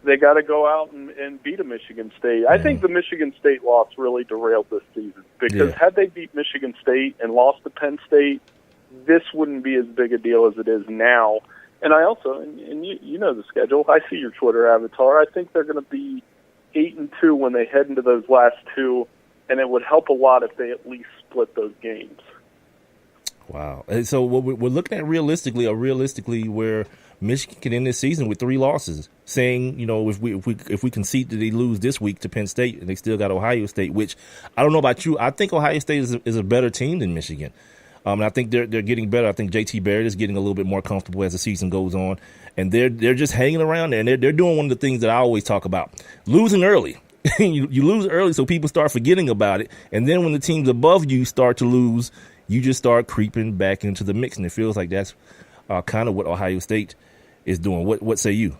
they got to go out and beat a Michigan State. I think the Michigan State loss really derailed this season, because had they beat Michigan State and lost to Penn State, this wouldn't be as big a deal as it is now. And I also, and you know the schedule, I see your Twitter avatar, I think they're going to be 8-2 when they head into those last two, and it would help a lot if they at least split those games. Wow. And so what we're looking at realistically where Michigan can end this season with 3 losses, saying, if we concede that they lose this week to Penn State and they still got Ohio State, which I don't know about you. I think Ohio State is a better team than Michigan. And I think they're getting better. I think JT Barrett is getting a little bit more comfortable as the season goes on, and they're just hanging around there, and they're doing one of the things that I always talk about: losing early. you lose early, so people start forgetting about it, and then when the teams above you start to lose, you just start creeping back into the mix, and it feels like that's kind of what Ohio State is doing. What say you?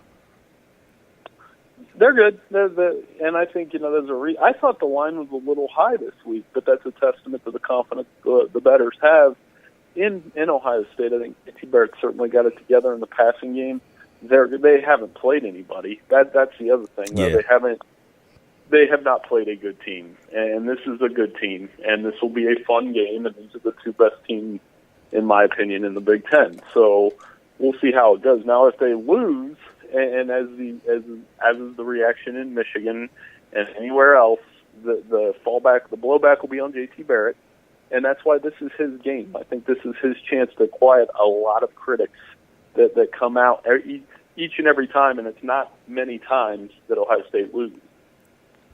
They're good. And I think, there's I thought the line was a little high this week, but that's a testament to the confidence the bettors have in Ohio State. I think JT Barrett certainly got it together in the passing game. They haven't played anybody. That's the other thing. Yeah. They have not played a good team, and this is a good team, and this will be a fun game, and these are the two best teams, in my opinion, in the Big Ten. So we'll see how it goes. Now, if they lose, and as is the reaction in Michigan and anywhere else, the blowback will be on JT Barrett, and that's why this is his game. I think this is his chance to quiet a lot of critics that come out each and every time, and it's not many times that Ohio State loses.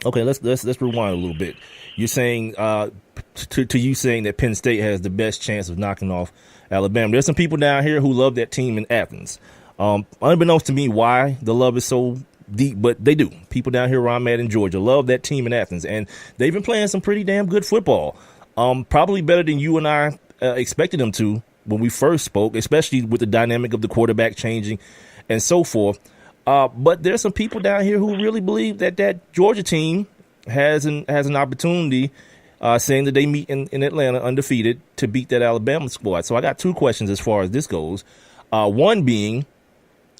Okay, let's rewind a little bit. You're saying to you saying that Penn State has the best chance of knocking off Alabama. There's some people down here who love that team in Athens. Unbeknownst to me why the love is so deep, but they do. People down here where I'm at in Georgia love that team in Athens, and they've been playing some pretty damn good football. Probably better than you and I expected them to when we first spoke, especially with the dynamic of the quarterback changing and so forth. But there's some people down here who really believe that Georgia team has an opportunity, saying that they meet in Atlanta undefeated to beat that Alabama squad. So I got two questions as far as this goes. One being,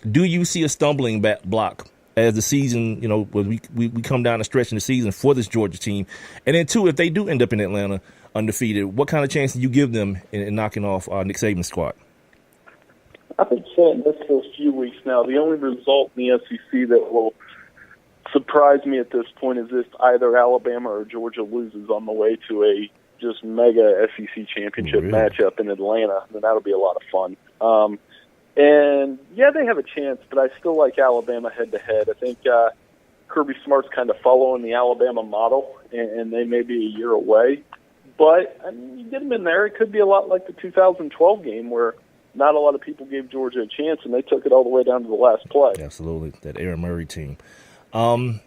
do you see a stumbling block as the season, when we come down the stretch in the season for this Georgia team? And then two, if they do end up in Atlanta undefeated, what kind of chance do you give them in knocking off Nick Saban's squad? I've been saying this for a few weeks now. The only result in the SEC that will surprise me at this point is if either Alabama or Georgia loses on the way to a just mega SEC championship matchup in Atlanta. Then that'll be a lot of fun. And, yeah, they have a chance, but I still like Alabama head-to-head. I think Kirby Smart's kind of following the Alabama model, and they may be a year away. But, you get them in there, it could be a lot like the 2012 game where not a lot of people gave Georgia a chance, and they took it all the way down to the last play. Absolutely, that Aaron Murray team. Something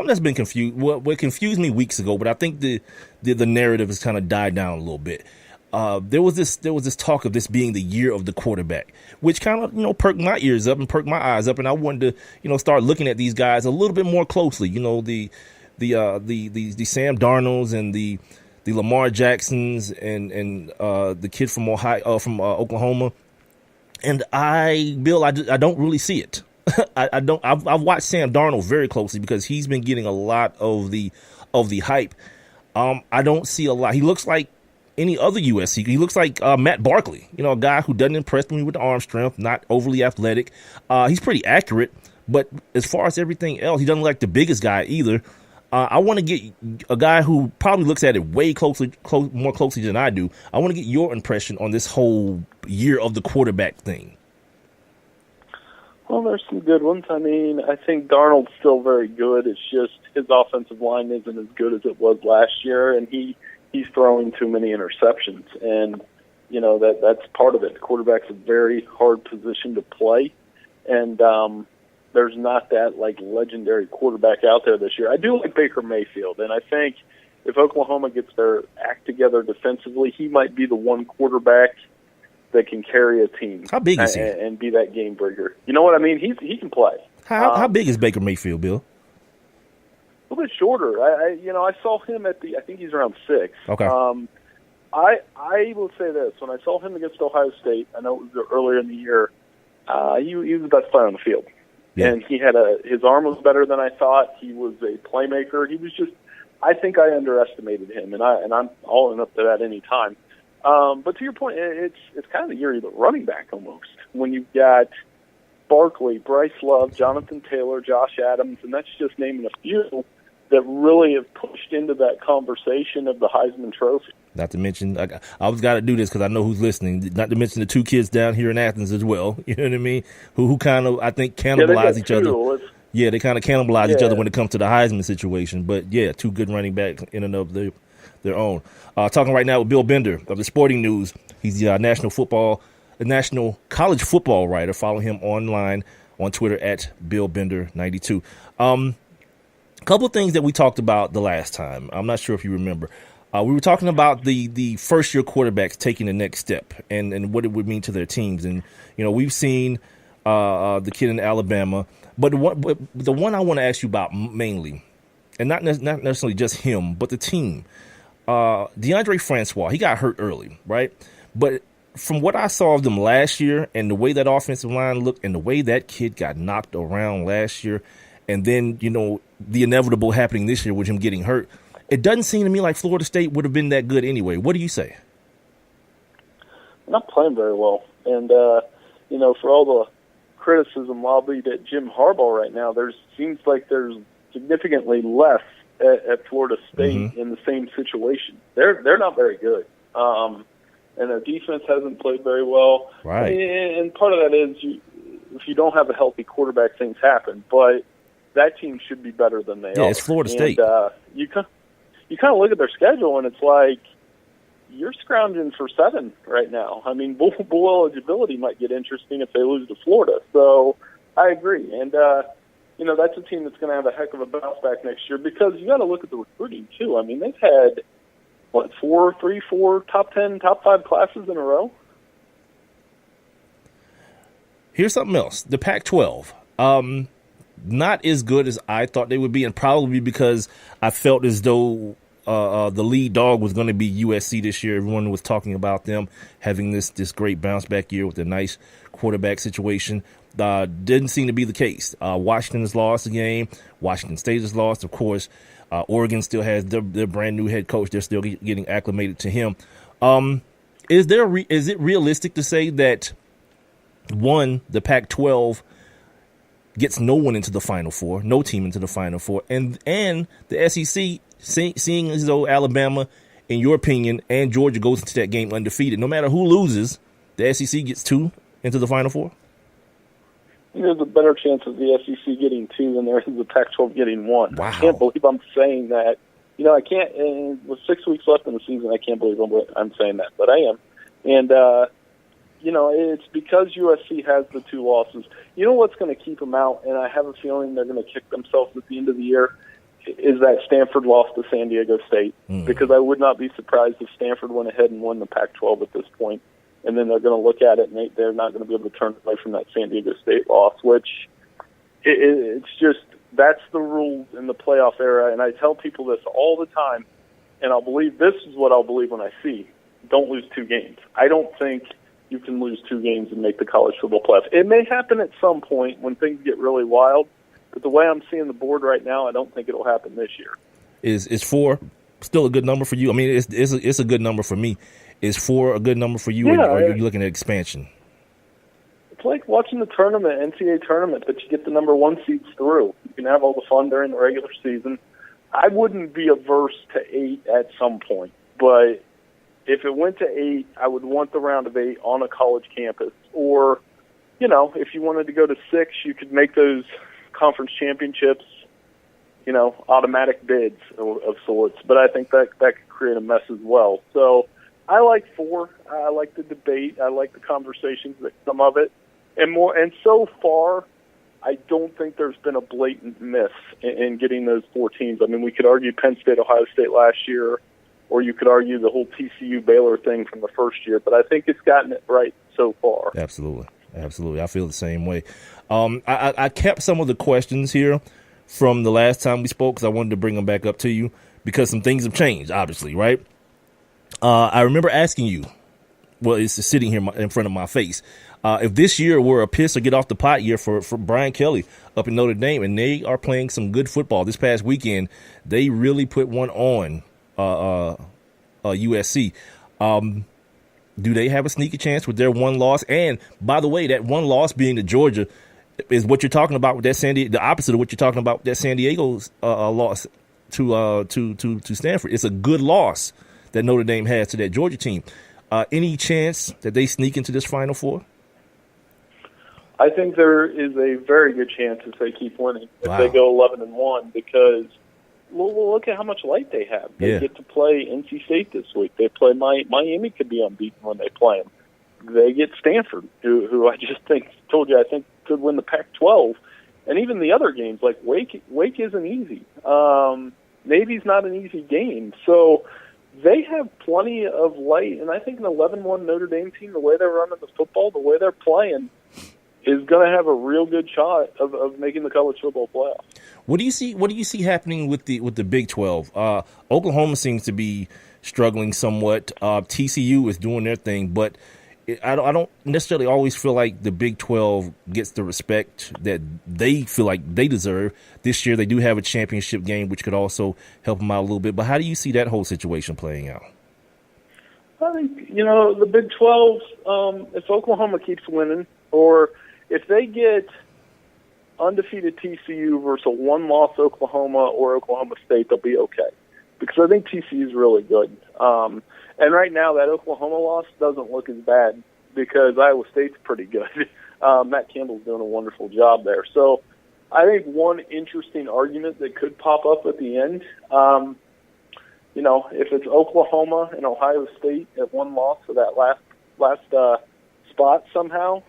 that's been confused. What confused me weeks ago, but I think the narrative has kind of died down a little bit. There was this talk of this being the year of the quarterback, which kind of perked my ears up and perked my eyes up, and I wanted to start looking at these guys a little bit more closely. The Sam Darnolds and the Lamar Jacksons and the kid from Oklahoma, and I don't really see it. I've watched Sam Darnold very closely because he's been getting a lot of the hype. I don't see a lot. He looks like any other USC. He looks like Matt Barkley, a guy who doesn't impress me with the arm strength, not overly athletic. He's pretty accurate, but as far as everything else, he doesn't look like the biggest guy either. I want to get a guy who probably looks at it way more closely than I do. I want to get your impression on this whole year of the quarterback thing. Well, there's some good ones. I mean, I think Darnold's still very good. It's just his offensive line isn't as good as it was last year, and he's throwing too many interceptions. And, that's part of it. The quarterback's a very hard position to play. And there's not that, legendary quarterback out there this year. I do like Baker Mayfield, and I think if Oklahoma gets their act together defensively, he might be the one quarterback that can carry a team. How big is he? And be that game breaker. You know what I mean? He can play. How big is Baker Mayfield, Bill? A little bit shorter. I saw him I think he's around 6. Okay. I will say this. When I saw him against Ohio State, I know it was earlier in the year, he was the best player on the field. Yeah. And he had his arm was better than I thought. He was a playmaker. He was I think I underestimated him, and I'm all in up to that any time. But to your point, it's kind of the year of the running back almost. When you've got Barkley, Bryce Love, Jonathan Taylor, Josh Adams, and that's just naming a few that really have pushed into that conversation of the Heisman Trophy. Not to mention, I always got to do this because I know who's listening. Not to mention the two kids down here in Athens as well. You know what I mean? Who kind of, I think, cannibalize each other. Yeah, they kind of cannibalize each other when it comes to the Heisman situation. But, yeah, two good running backs in and of their own. Talking right now with Bill Bender of the Sporting News. He's the national college football writer. Follow him online on Twitter at BillBender92. A couple of things that we talked about the last time. I'm not sure if you remember. We were talking about the first-year quarterbacks taking the next step and what it would mean to their teams. And, we've seen the kid in Alabama. But the one I want to ask you about mainly, and not necessarily just him, but the team. DeAndre Francois, he got hurt early, right? But from what I saw of them last year and the way that offensive line looked and the way that kid got knocked around last year, and then, the inevitable happening this year with him getting hurt, it doesn't seem to me like Florida State would have been that good anyway. What do you say? Not playing very well. And, for all the criticism lobbied at Jim Harbaugh right now, seems like there's significantly less at Florida State in the same situation. They're not very good. And their defense hasn't played very well. Right. And part of that is if you don't have a healthy quarterback, things happen. But that team should be better than they are. Yeah, it's Florida State. You kind of look at their schedule, and it's like you're scrounging for 7 right now. I mean, bowl eligibility might get interesting if they lose to Florida. So I agree. And, that's a team that's going to have a heck of a bounce back next year because you got to look at the recruiting, too. I mean, they've had, 4 top 10, top 5 classes in a row? Here's something else. The Pac-12. Not as good as I thought they would be, and probably because I felt as though the lead dog was going to be USC this year. Everyone was talking about them having this great bounce back year with a nice quarterback situation. Didn't seem to be the case. Washington has lost a game. Washington State has lost, of course. Oregon still has their brand new head coach. They're still getting acclimated to him. Is it realistic to say that the Pac-12 gets no one into the Final Four, no team into the Final Four, and the SEC, seeing as though Alabama, in your opinion, and Georgia goes into that game undefeated, no matter who loses, the SEC gets 2 into the Final Four? There's a better chance of the SEC getting 2 than there is the Pac-12 getting 1. Wow. I can't believe I'm saying that. I can't, with 6 weeks left in the season, I can't believe I'm saying that, but I am. And, it's because USC has the 2 losses. You know what's going to keep them out, and I have a feeling they're going to kick themselves at the end of the year, is that Stanford lost to San Diego State. Because I would not be surprised if Stanford went ahead and won the Pac-12 at this point. And then they're going to look at it, and they're not going to be able to turn away from that San Diego State loss, which it's just that's the rules in the playoff era. And I tell people this all the time, and this is what I'll believe when I see. Don't lose 2 games. I don't think you can lose 2 games and make the college football playoff. It may happen at some point when things get really wild, but the way I'm seeing the board right now, I don't think it'll happen this year. Is 4 still a good number for you? I mean, it's a good number for me. Is 4 a good number for you, or are you looking at expansion? It's like watching the tournament, NCAA tournament, but you get the number 1 seeds through. You can have all the fun during the regular season. I wouldn't be averse to 8 at some point, but if it went to 8, I would want the round of 8 on a college campus. Or, if you wanted to go to 6, you could make those conference championships, automatic bids of sorts. But I think that could create a mess as well. So I like 4. I like the debate. I like the conversations that come of it. And so far, I don't think there's been a blatant miss in getting those 4 teams. I mean, we could argue Penn State, Ohio State last year, or you could argue the whole TCU Baylor thing from the first year, but I think it's gotten it right so far. Absolutely. I feel the same way. I kept some of the questions here from the last time we spoke because I wanted to bring them back up to you because some things have changed, obviously, right? I remember asking you, well, it's sitting here in front of my face, if this year were a piss or get off the pot year for Brian Kelly up in Notre Dame, and they are playing some good football this past weekend, they really put one on USC. Do they have a sneaky chance with their 1 loss? And by the way, that 1 loss being to Georgia is what you're talking about with that the opposite of what you're talking about with that San Diego's loss to Stanford. It's a good loss that Notre Dame has to that Georgia team. Any chance that they sneak into this Final Four? I think there is a very good chance if they keep winning, if they go 11-1, because look at how much light they have. They get to play NC State this week. They play Miami could be unbeaten when they play them. They get Stanford, who I just think could win the Pac-12, and even the other games like Wake isn't easy. Navy's not an easy game, so they have plenty of light. And I think an 11-1 Notre Dame team, the way they're running the football, the way they're playing, is going to have a real good shot of making the college football playoff. What do you see happening with the Big 12? Oklahoma seems to be struggling somewhat. TCU is doing their thing, but I don't necessarily always feel like the Big 12 gets the respect that they feel like they deserve. This year they do have a championship game, which could also help them out a little bit. But how do you see that whole situation playing out? I think, the Big 12, if Oklahoma keeps winning, or if they get undefeated TCU versus a one-loss Oklahoma or Oklahoma State, they'll be okay. Because I think TCU is really good. And right now, that Oklahoma loss doesn't look as bad because Iowa State's pretty good. Matt Campbell's doing a wonderful job there. So I think one interesting argument that could pop up at the end, if it's Oklahoma and Ohio State at one loss for that last spot somehow,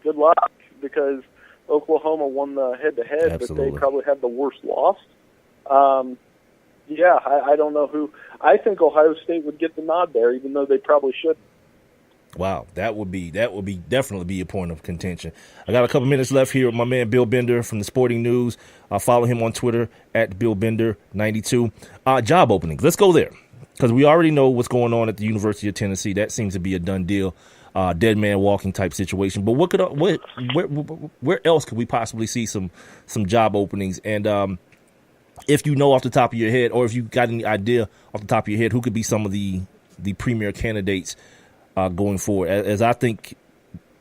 good luck, because Oklahoma won the head-to-head, but they probably had the worst loss. I don't know who. I think Ohio State would get the nod there, even though they probably shouldn't. Wow, that would definitely be a point of contention. I got a couple minutes left here with my man Bill Bender from the Sporting News. Follow him on Twitter at BillBender92. Job openings. Let's go there, because we already know what's going on at the University of Tennessee. That seems to be a done deal. Dead man walking type situation. But where else could we possibly see some job openings? And if you know off the top of your head, or if you got any idea off the top of your head, who could be some of the premier candidates going forward? As I think,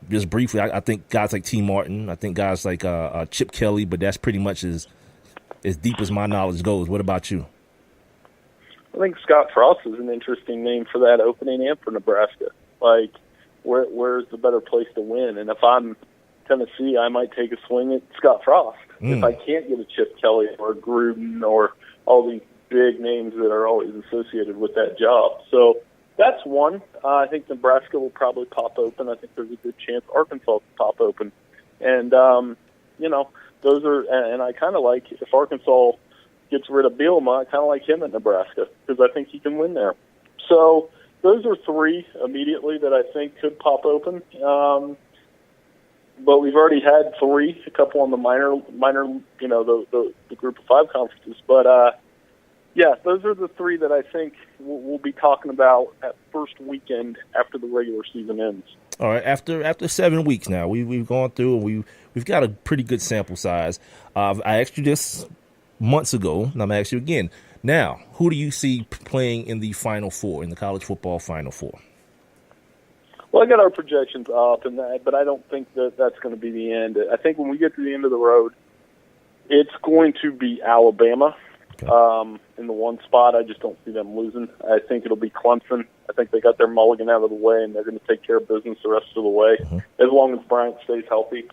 just briefly, I think guys like T. Martin, I think guys like Chip Kelly, but that's pretty much as deep as my knowledge goes. What about you? I think Scott Frost is an interesting name for that opening and for Nebraska. Like, where's the better place to win? And if I'm Tennessee, I might take a swing at Scott Frost. If I can't get a Chip Kelly or a Gruden or all these big names that are always associated with that job. So that's one. I think Nebraska will probably pop open. I think there's a good chance Arkansas will pop open. And, those are, and I kind of like, if Arkansas gets rid of Bielema, I kind of like him at Nebraska because I think he can win there. So those are three immediately that I think could pop open. But we've already had three, a couple on the minor, the group of five conferences. But, those are the three that I think we'll be talking about at first weekend after the regular season ends. All right, after 7 weeks now, we've gone through and we've got a pretty good sample size. I asked you this months ago, and I'm going to ask you again. Now, who do you see playing in the Final Four, in the college football Final Four? Well, I got our projections up, but I don't think that's going to be the end. I think when we get to the end of the road, it's going to be Alabama in the one spot. I just don't see them losing. I think it'll be Clemson. I think they got their mulligan out of the way, and they're going to take care of business the rest of the way, as long as Bryant stays healthy.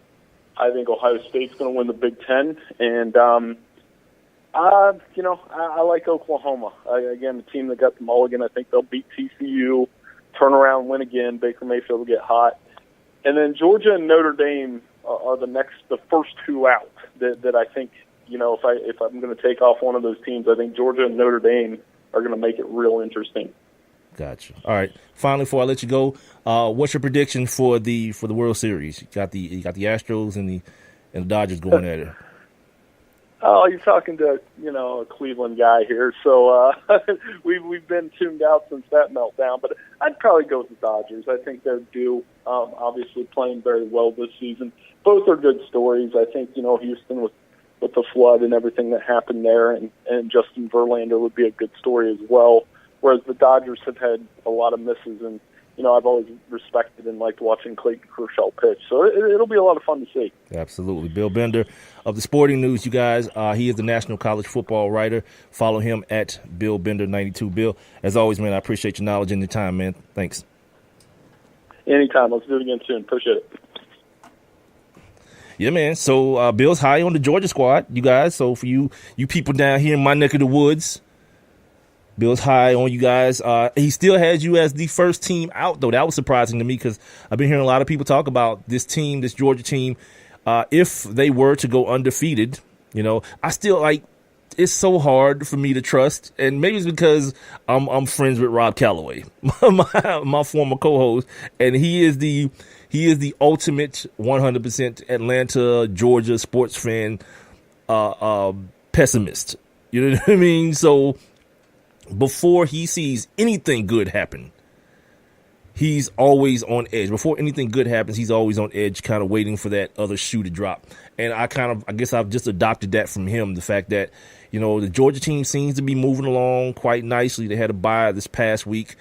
I think Ohio State's going to win the Big Ten, and I like Oklahoma. Again, the team that got the mulligan, I think they'll beat TCU. Turn around, win again. Baker Mayfield will get hot, and then Georgia and Notre Dame are the first two out. That I think, if I'm going to take off one of those teams, I think Georgia and Notre Dame are going to make it real interesting. Gotcha. All right. Finally, before I let you go, what's your prediction for the World Series? You got the Astros and the Dodgers going at it. Oh, you're talking to a Cleveland guy here, so we've been tuned out since that meltdown. But I'd probably go with the Dodgers. I think they're due. Obviously, playing very well this season. Both are good stories. I think Houston with the flood and everything that happened there, and Justin Verlander would be a good story as well. Whereas the Dodgers have had a lot of misses, and I've always respected and liked watching Clayton Kershaw pitch. So it'll be a lot of fun to see. Absolutely. Bill Bender of the Sporting News, you guys. He is the national college football writer. Follow him at BillBender92. Bill, as always, man, I appreciate your knowledge and your time, man. Thanks. Anytime. Let's do it again soon. Appreciate it. Yeah, man. So Bill's high on the Georgia squad, you guys. So for you people down here in my neck of the woods, Bill's high on you guys. He still has you as the first team out, though. That was surprising to me because I've been hearing a lot of people talk about this team, this Georgia team. If they were to go undefeated, I still it's so hard for me to trust. And maybe it's because I'm friends with Rob Calloway, my former co-host, and he is the He is the ultimate 100% Atlanta, Georgia sports fan pessimist. You know what I mean? So before he sees anything good happen, he's always on edge. Before anything good happens, he's always on edge, kind of waiting for that other shoe to drop. And I guess I've just adopted that from him. The fact that, you know, the Georgia team seems to be moving along quite nicely. They had a bye this past week.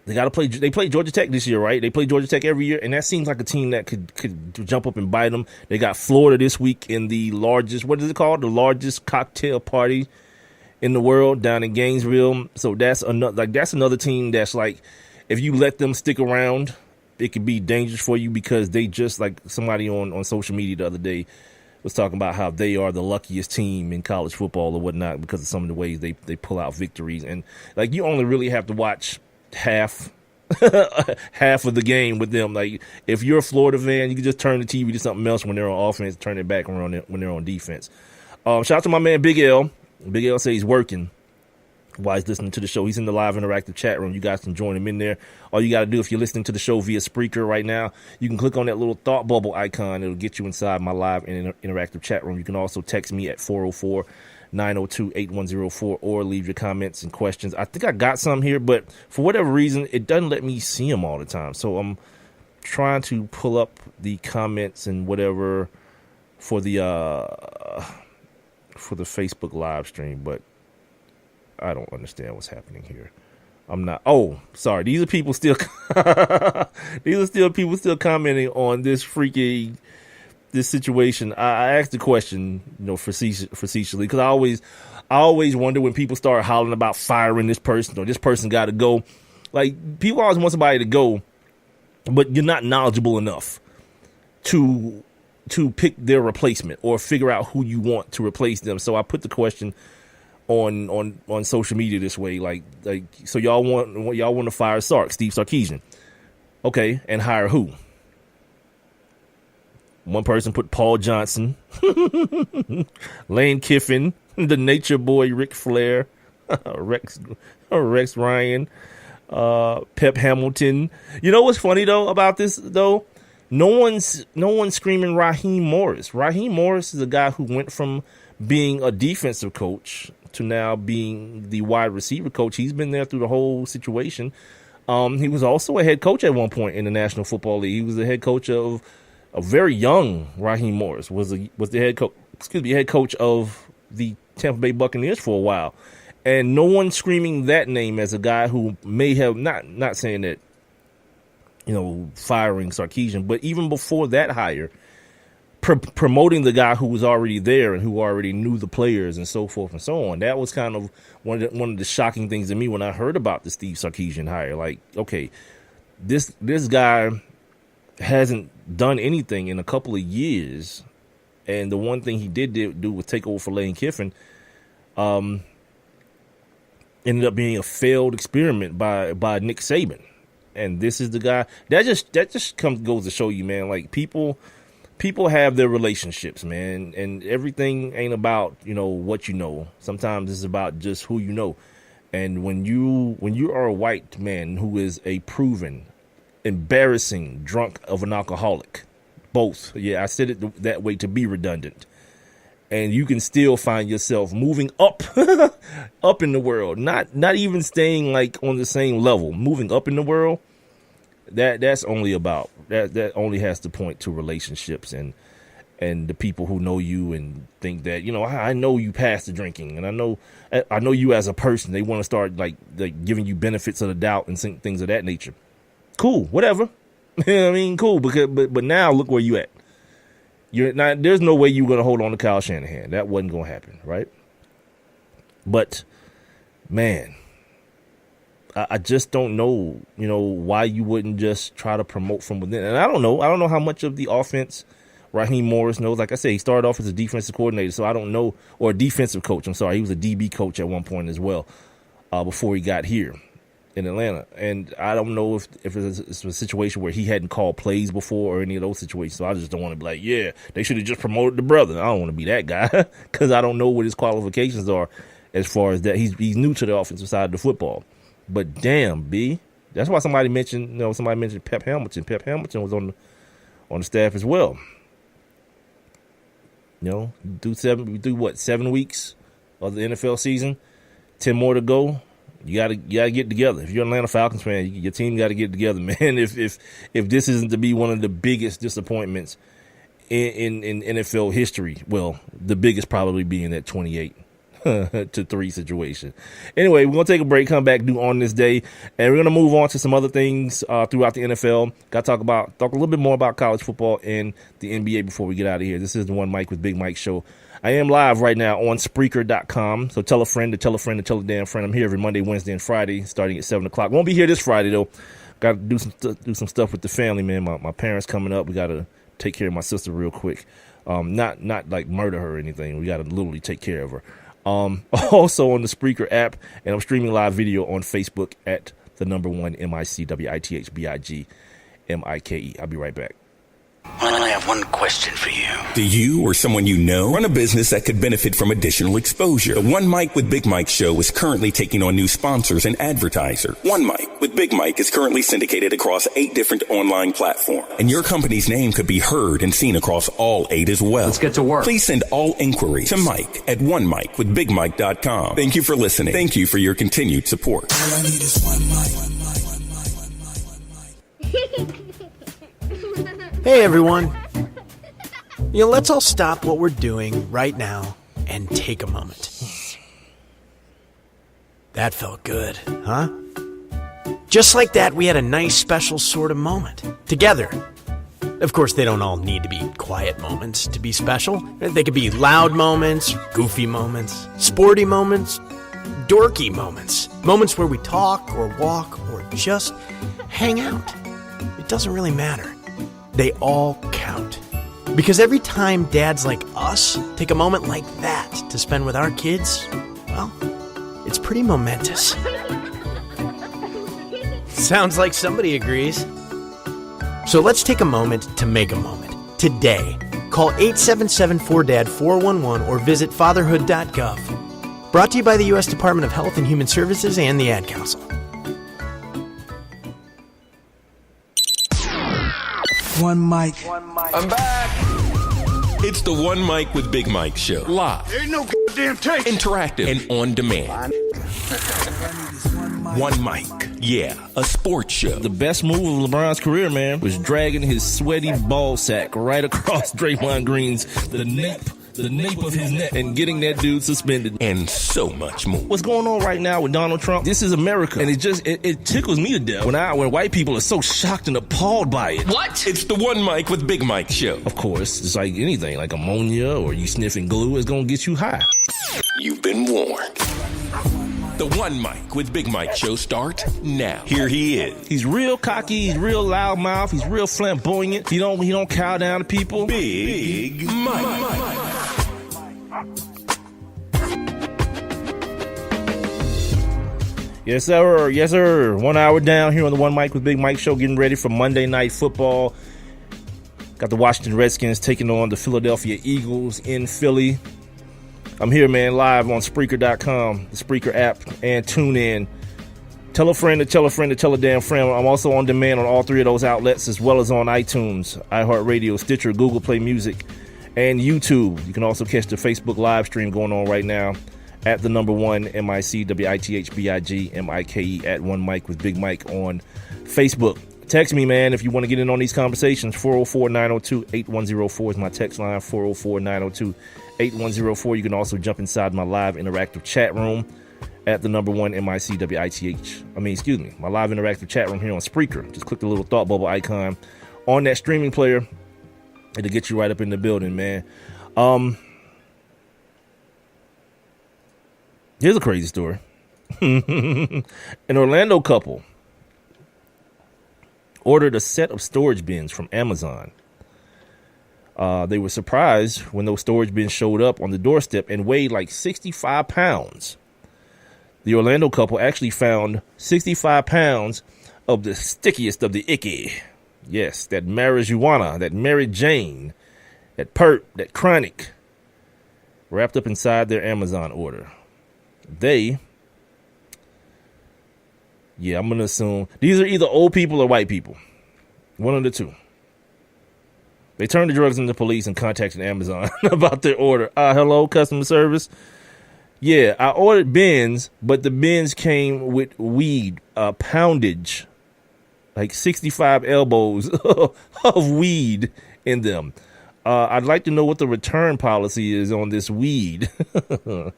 They play Georgia Tech this year, right? They play Georgia Tech every year, and that seems like a team that could jump up and bite them. They got Florida this week in the largest, what is it called? The largest cocktail party in the world down in Gainesville. So that's another team that's like, if you let them stick around, it could be dangerous for you, because they just, like somebody on social media the other day was talking about how they are the luckiest team in college football or whatnot because of some of the ways they pull out victories. And like, you only really have to watch half of the game with them. Like, if you're a Florida fan, you can just turn the TV to something else when they're on offense, turn it back around when they're on defense. Shout out to my man Big L. Big L says he's working while he's listening to the show. He's in the live interactive chat room. You guys can join him in there. All you got to do, if you're listening to the show via Spreaker right now, you can click on that little thought bubble icon. It'll get you inside my live interactive chat room. You can also text me at 404-902-8104 or leave your comments and questions. I think I got some here, but for whatever reason, it doesn't let me see them all the time. So I'm trying to pull up the comments and whatever for the Facebook live stream, but I don't understand what's happening here. I'm not. Oh, sorry. These are people still. People still commenting on this situation. I asked the question, facetiously, because I always wonder when people start hollering about firing this person or this person got to go. Like, people always want somebody to go, but you're not knowledgeable enough to pick their replacement or figure out who you want to replace them. So I put the question on social media this way, like so y'all want to fire Steve Sarkisian, okay, and hire who? One person put Paul Johnson, Lane Kiffin, the Nature Boy Ric Flair, Rex Ryan, Pep Hamilton. You know what's funny though about this though? No one's screaming Raheem Morris. Raheem Morris is a guy who went from being a defensive coach to now being the wide receiver coach. He's been there through the whole situation. He was also a head coach at one point in the National Football League. He was the head coach of a very young Raheem Morris was the head coach. Head coach of the Tampa Bay Buccaneers for a while, and no one screaming that name as a guy who may have not saying that, firing Sarkisian, but even before that hire, promoting the guy who was already there and who already knew the players and so forth and so on. That was kind of one of the shocking things to me when I heard about the Steve Sarkisian hire. Like, okay, this guy hasn't done anything in a couple of years, and the one thing he did do was take over for Lane Kiffin. Ended up being a failed experiment by Nick Saban, and this is the guy that just goes to show you, man. Like, people have their relationships, man, and everything ain't about what you know. Sometimes it's about just who you know. And when you are a white man who is a proven, embarrassing drunk of an alcoholic, both, yeah, I said it that way to be redundant, and you can still find yourself moving up up in the world, not even staying like on the same level, moving up in the world. That's only about that only has to point to relationships and the people who know you and think that, I know you past the drinking, and I know you as a person. They want to start like giving you benefits of the doubt and things of that nature. Cool, whatever. I mean, cool, but now look where you at. You're not. There's no way you're gonna hold on to Kyle Shanahan. That wasn't gonna happen, right? But man, I just don't know, why you wouldn't just try to promote from within. And I don't know how much of the offense Raheem Morris knows. Like I said, he started off as a defensive coordinator, so I don't know, or a defensive coach. I'm sorry, he was a DB coach at one point as well, before he got here in Atlanta. And I don't know if it's a situation where he hadn't called plays before or any of those situations. So I just don't want to be like, yeah, they should have just promoted the brother. I don't want to be that guy because I don't know what his qualifications are as far as that. He's new to the offensive side of the football. But damn, B, That's why somebody mentioned Pep Hamilton. Pep Hamilton was on the staff as well. Do 7 weeks of the NFL season, 10 more to go. You gotta get together. If you're an Atlanta Falcons fan, your team got to get together, man. If this isn't to be one of the biggest disappointments in NFL history, well, the biggest probably being that 28-3 situation. Anyway, we're gonna take a break, come back, do On This Day, and we're gonna move on to some other things throughout the NFL. Got to talk a little bit more about college football and the NBA before we get out of here. This is the One Mike with Big Mike show. I am live right now on Spreaker.com, so tell a friend to tell a friend to tell a damn friend. I'm here every Monday, Wednesday, and Friday, starting at 7 o'clock. Won't be here this Friday, though. Got to do some stuff with the family, man. My parents coming up. We got to take care of my sister real quick. Not like murder her or anything. We got to literally take care of her. Also on the Spreaker app, and I'm streaming live video on Facebook at the number 1 MICWITHBIGMIKE. I'll be right back. Well, I have one question for you. Do you or someone you know run a business that could benefit from additional exposure? The One Mike with Big Mike show is currently taking on new sponsors and advertisers. One Mike with Big Mike is currently syndicated across 8 different online platforms, and your company's name could be heard and seen across all 8 as well. Let's get to work. Please send all inquiries to Mike at onemikewithbigmike.com. Thank you for listening. Thank you for your continued support. All I need is one mic. Hey everyone. Let's all stop what we're doing right now and take a moment. That felt good, huh? Just like that, we had a nice special sort of moment together. Of course, they don't all need to be quiet moments to be special. They could be loud moments, goofy moments, sporty moments, dorky moments. Moments where we talk or walk or just hang out. It doesn't really matter. They all count. Because every time dads like us take a moment like that to spend with our kids, well, it's pretty momentous. Sounds like somebody agrees. So let's take a moment to make a moment. Today, call 877-4DAD-411 or visit fatherhood.gov. Brought to you by the U.S. Department of Health and Human Services and the Ad Council. One mic. I'm back. It's the One Mike with Big Mike show. Live. Ain't no goddamn tape. Interactive and on demand. One Mike. Yeah, a sports show. The best move of LeBron's career, man, was dragging his sweaty ball sack right across Draymond Green's the nape of his neck and getting that dude suspended. And so much more. What's going on right now with Donald Trump? This is America. And it tickles me to death when white people are so shocked and appalled by it. What? It's the One Mike with Big Mike show. Of course, it's like anything, like ammonia or you sniffing glue is going to get you high. You've been warned. The One Mike with Big Mike show starts now. Here he is. He's real cocky. He's real loudmouth. He's real flamboyant. He don't cow down to people. Big Mike. Yes, sir. Yes, sir. 1 hour down here on the One Mike with Big Mike show, getting ready for Monday Night Football. Got the Washington Redskins taking on the Philadelphia Eagles in Philly. I'm here, man, live on Spreaker.com, the Spreaker app, and tune in. Tell a friend to tell a friend to tell a damn friend. I'm also on demand on all 3 of those outlets, as well as on iTunes, iHeartRadio, Stitcher, Google Play Music, and YouTube. You can also catch the Facebook live stream going on right now at the number 1 MICWITHBIGMIKE at One Mike with Big Mike on Facebook. Text me, man, if you want to get in on these conversations. 404-902-8104 is my text line. 404-902-8104. You can also jump inside my live interactive chat room at the number 1 MICWITH. My live interactive chat room here on Spreaker. Just click the little thought bubble icon on that streaming player. It'll get you right up in the building, man. Here's a crazy story. An Orlando couple ordered a set of storage bins from Amazon. They were surprised when those storage bins showed up on the doorstep and weighed like 65 pounds. The Orlando couple actually found 65 pounds of the stickiest of the icky. Yes, that marijuana, that Mary Jane, that perp, that chronic, wrapped up inside their Amazon order. They Yeah, I'm going to assume these are either old people or white people. One of the two. They turned the drugs into the police and contacted Amazon about their order. Hello, customer service. Yeah, I ordered bins, but the bins came with weed, poundage, like 65 elbows of weed in them. I'd like to know what the return policy is on this weed. So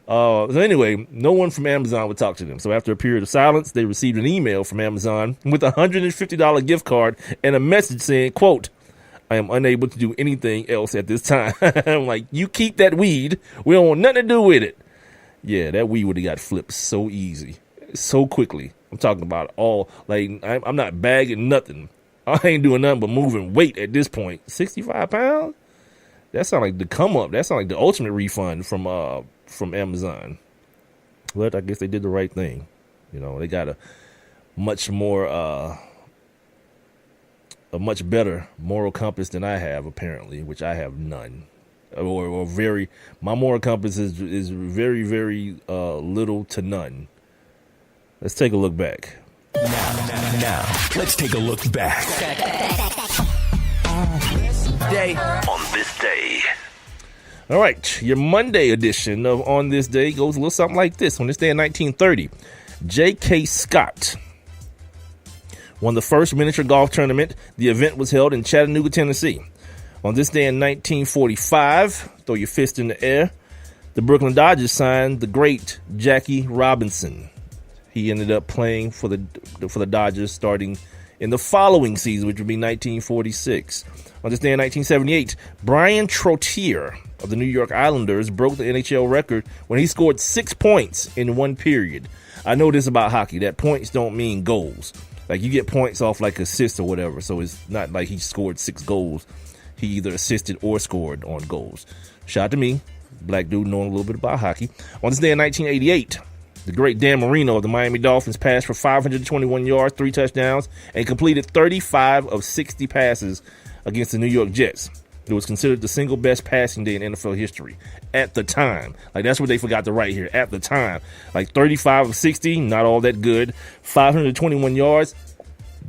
anyway, no one from Amazon would talk to them. So after a period of silence, they received an email from Amazon with a $150 gift card and a message saying, quote, I am unable to do anything else at this time. I'm like, you keep that weed. We don't want nothing to do with it. Yeah, that weed would have got flipped so easy, so quickly. I'm talking about all, like, I'm not bagging nothing. I ain't doing nothing but moving weight at this point. 65 pounds? That sounds like the come up. That sounds like the ultimate refund from Amazon. But I guess they did the right thing. You know, they got a much better moral compass than I have, apparently, which I have none. Or very, my moral compass is very, very little to none. Let's take a look back. Now, let's take a look back. On this day. All right, your Monday edition of On This Day goes a little something like this. On this day in 1930, J.K. Scott won the first miniature golf tournament. The event was held in Chattanooga, Tennessee. On this day in 1945, throw your fist in the air, the Brooklyn Dodgers signed the great Jackie Robinson. He ended up playing for the Dodgers starting in the following season, which would be 1946. On this day in 1978, Brian Trottier of the New York Islanders broke the NHL record when he scored 6 points in one period. I know this about hockey, that points don't mean goals. Like, you get points off like assists or whatever, so it's not like he scored 6 goals. He either assisted or scored on goals. Shout out to me, black dude knowing a little bit about hockey. On this day in 1988, the great Dan Marino of the Miami Dolphins passed for 521 yards, 3 touchdowns, and completed 35 of 60 passes against the New York Jets. It was considered the single best passing day in NFL history at the time. Like, that's what they forgot to write here. At the time. Like, 35 of 60, not all that good. 521 yards.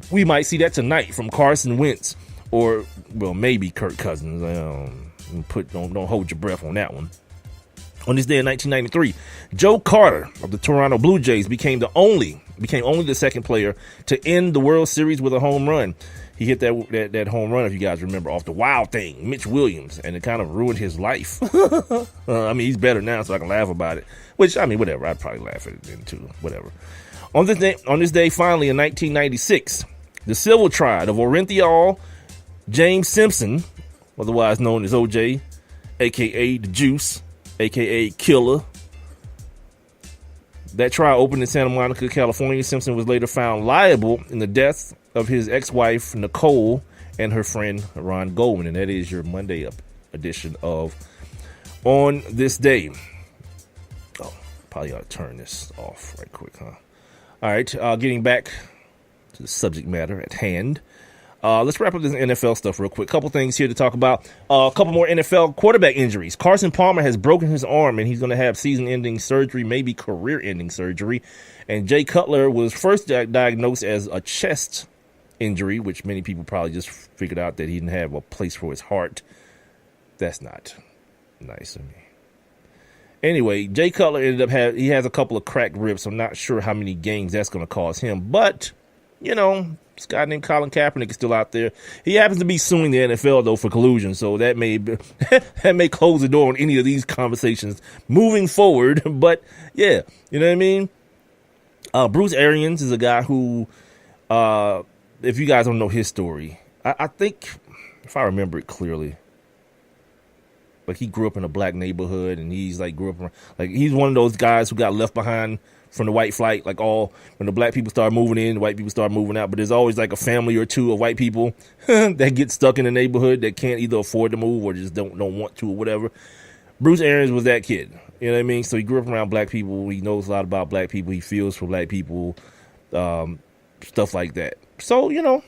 We might see that tonight from Carson Wentz. Or, well, maybe Kirk Cousins. Don't hold your breath on that one. On this day in 1993, Joe Carter of the Toronto Blue Jays became only the second player to end the World Series with a home run. He hit that home run, if you guys remember, off the Wild Thing, Mitch Williams, and it kind of ruined his life. I mean, he's better now, so I can laugh about it. Which, I mean, whatever. I'd probably laugh at it then too. Whatever. On this day, finally, in 1996, the civil trial of Orenthal James Simpson, otherwise known as OJ, a.k.a. The Juice, a.k.a. Killer. That trial opened in Santa Monica, California. Simpson was later found liable in the death of his ex-wife, Nicole, and her friend, Ron Goldman. And that is your Monday edition of On This Day. Oh, probably ought to turn this off right quick, huh? All right, getting back to the subject matter at hand. Let's wrap up this NFL stuff real quick. Couple things here to talk about. A couple more NFL quarterback injuries. Carson Palmer has broken his arm, and he's going to have season-ending surgery, maybe career-ending surgery. And Jay Cutler was first diagnosed as a chest injury, which many people probably just figured out that he didn't have a place for his heart. That's not nice of me. Anyway, Jay Cutler he has a couple of cracked ribs. So I'm not sure how many games that's going to cause him. But, you know, this guy named Colin Kaepernick is still out there. He happens to be suing the NFL, though, for collusion. So that may close the door on any of these conversations moving forward. But, yeah, you know what I mean? Bruce Arians is a guy who, if you guys don't know his story, I think, if I remember it clearly, like, he grew up in a black neighborhood, and he's he's one of those guys who got left behind from the white flight. Like, when the black people start moving in, the white people start moving out. But there's always like a family or two of white people that get stuck in the neighborhood that can't either afford to move or just don't want to or whatever. Bruce Arians was that kid. You know what I mean? So he grew up around black people. He knows a lot about black people. He feels for black people, stuff like that. So, you know,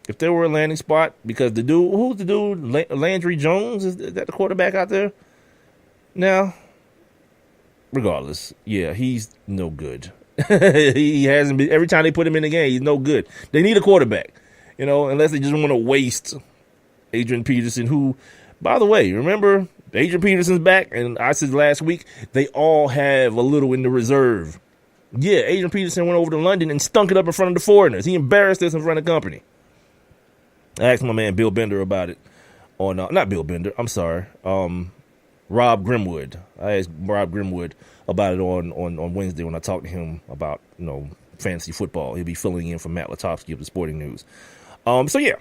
if there were a landing spot, because who's the dude? Landry Jones? Is that the quarterback out there? Now, regardless, yeah, he's no good. He hasn't been. Every time they put him in the game, he's no good. They need a quarterback, unless they just want to waste Adrian Peterson, who, by the way, remember, Adrian Peterson's back, and I said last week, they all have a little in the reserve. Yeah, Adrian Peterson went over to London and stunk it up in front of the foreigners. He embarrassed us in front of the company. I asked my man Bill Bender about it. Not Bill Bender, I'm sorry. Rob Grimwood. I asked Rob Grimwood about it on Wednesday when I talked to him about, fantasy football. He'll be filling in for Matt Latofsky of the Sporting News. So yeah.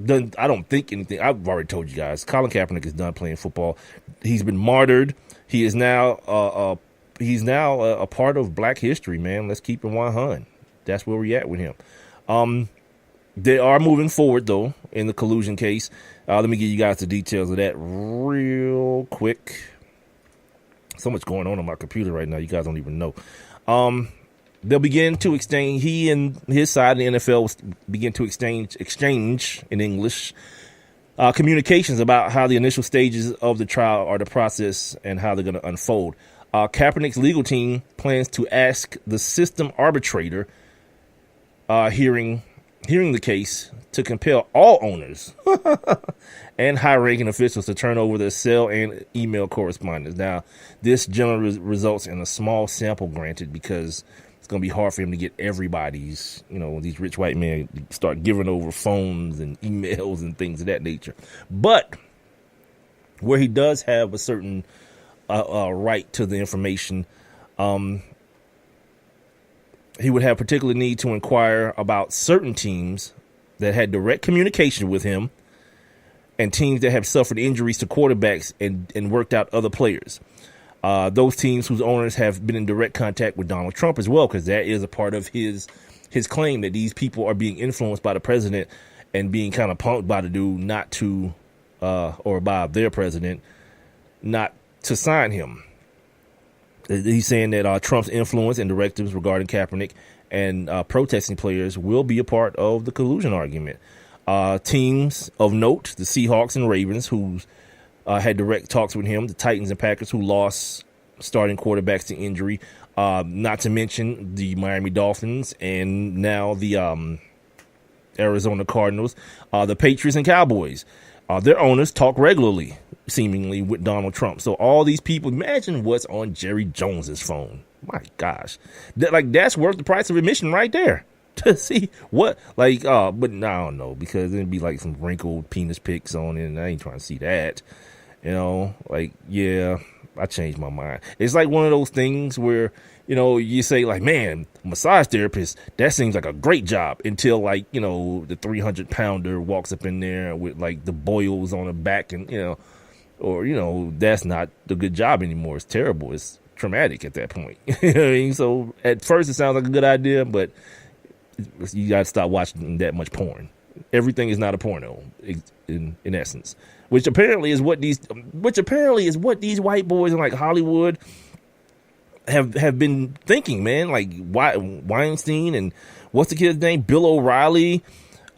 I don't think anything. I've already told you guys. Colin Kaepernick is done playing football. He's been martyred. He is now a part of Black history, man. Let's keep it 100. That's where we're at with him. They are moving forward though in the collusion case. Let me give you guys the details of that real quick. So much going on my computer right now. You guys don't even know. They'll begin to exchange. He and his side of the NFL will begin to exchange in English communications about how the initial stages of the trial are the process and how they're going to unfold. Kaepernick's legal team plans to ask the system arbitrator hearing the case to compel all owners and high-ranking officials to turn over their cell and email correspondence. Now, this generally results in a small sample granted because it's going to be hard for him to get everybody's, these rich white men start giving over phones and emails and things of that nature. But where he does have a certain right to the information, he would have particular need to inquire about certain teams that had direct communication with him and teams that have suffered injuries to quarterbacks and worked out other players. Those teams whose owners have been in direct contact with Donald Trump as well, because that is a part of his claim that these people are being influenced by the president and being kind of punked by the dude not to, or by their president, not to sign him. He's saying that Trump's influence and directives regarding Kaepernick and protesting players will be a part of the collusion argument. Teams of note, the Seahawks and Ravens, who had direct talks with him, the Titans and Packers, who lost starting quarterbacks to injury, not to mention the Miami Dolphins and now the Arizona Cardinals, the Patriots and Cowboys. Their owners talk regularly, seemingly, with Donald Trump. So all these people, imagine what's on Jerry Jones's phone. My gosh, that's worth the price of admission right there to see what, but I don't know, because it'd be like some wrinkled penis pics on it, and I ain't trying to see that. Yeah, I changed my mind. It's like one of those things where, you say man, massage therapist, that seems like a great job until the 300-pounder walks up in there with the boils on the back and, that's not the good job anymore. It's terrible. It's traumatic at that point. You know what I mean? So at first it sounds like a good idea, but you got to stop watching that much porn. Everything is not a porno in essence, which apparently is what these white boys in Hollywood have been thinking, man. Weinstein and what's the kid's name? Bill O'Reilly.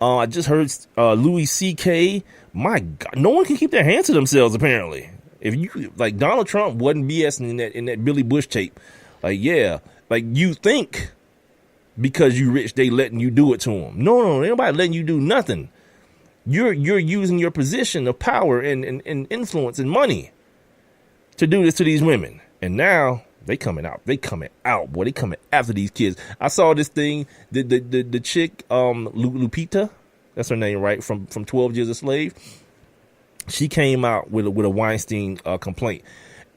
I just heard Louis C.K. My God, no one can keep their hands to themselves. Apparently, if you Donald Trump wasn't BSing in that Billy Bush tape, you think because you rich they letting you do it to him. No, ain't nobody letting you do nothing. You're using your position of power and influence and money to do this to these women, and now they coming out, boy. They coming after these kids. I saw this thing, the chick, Lupita, that's her name, right? From 12 Years a Slave. She came out with a Weinstein complaint,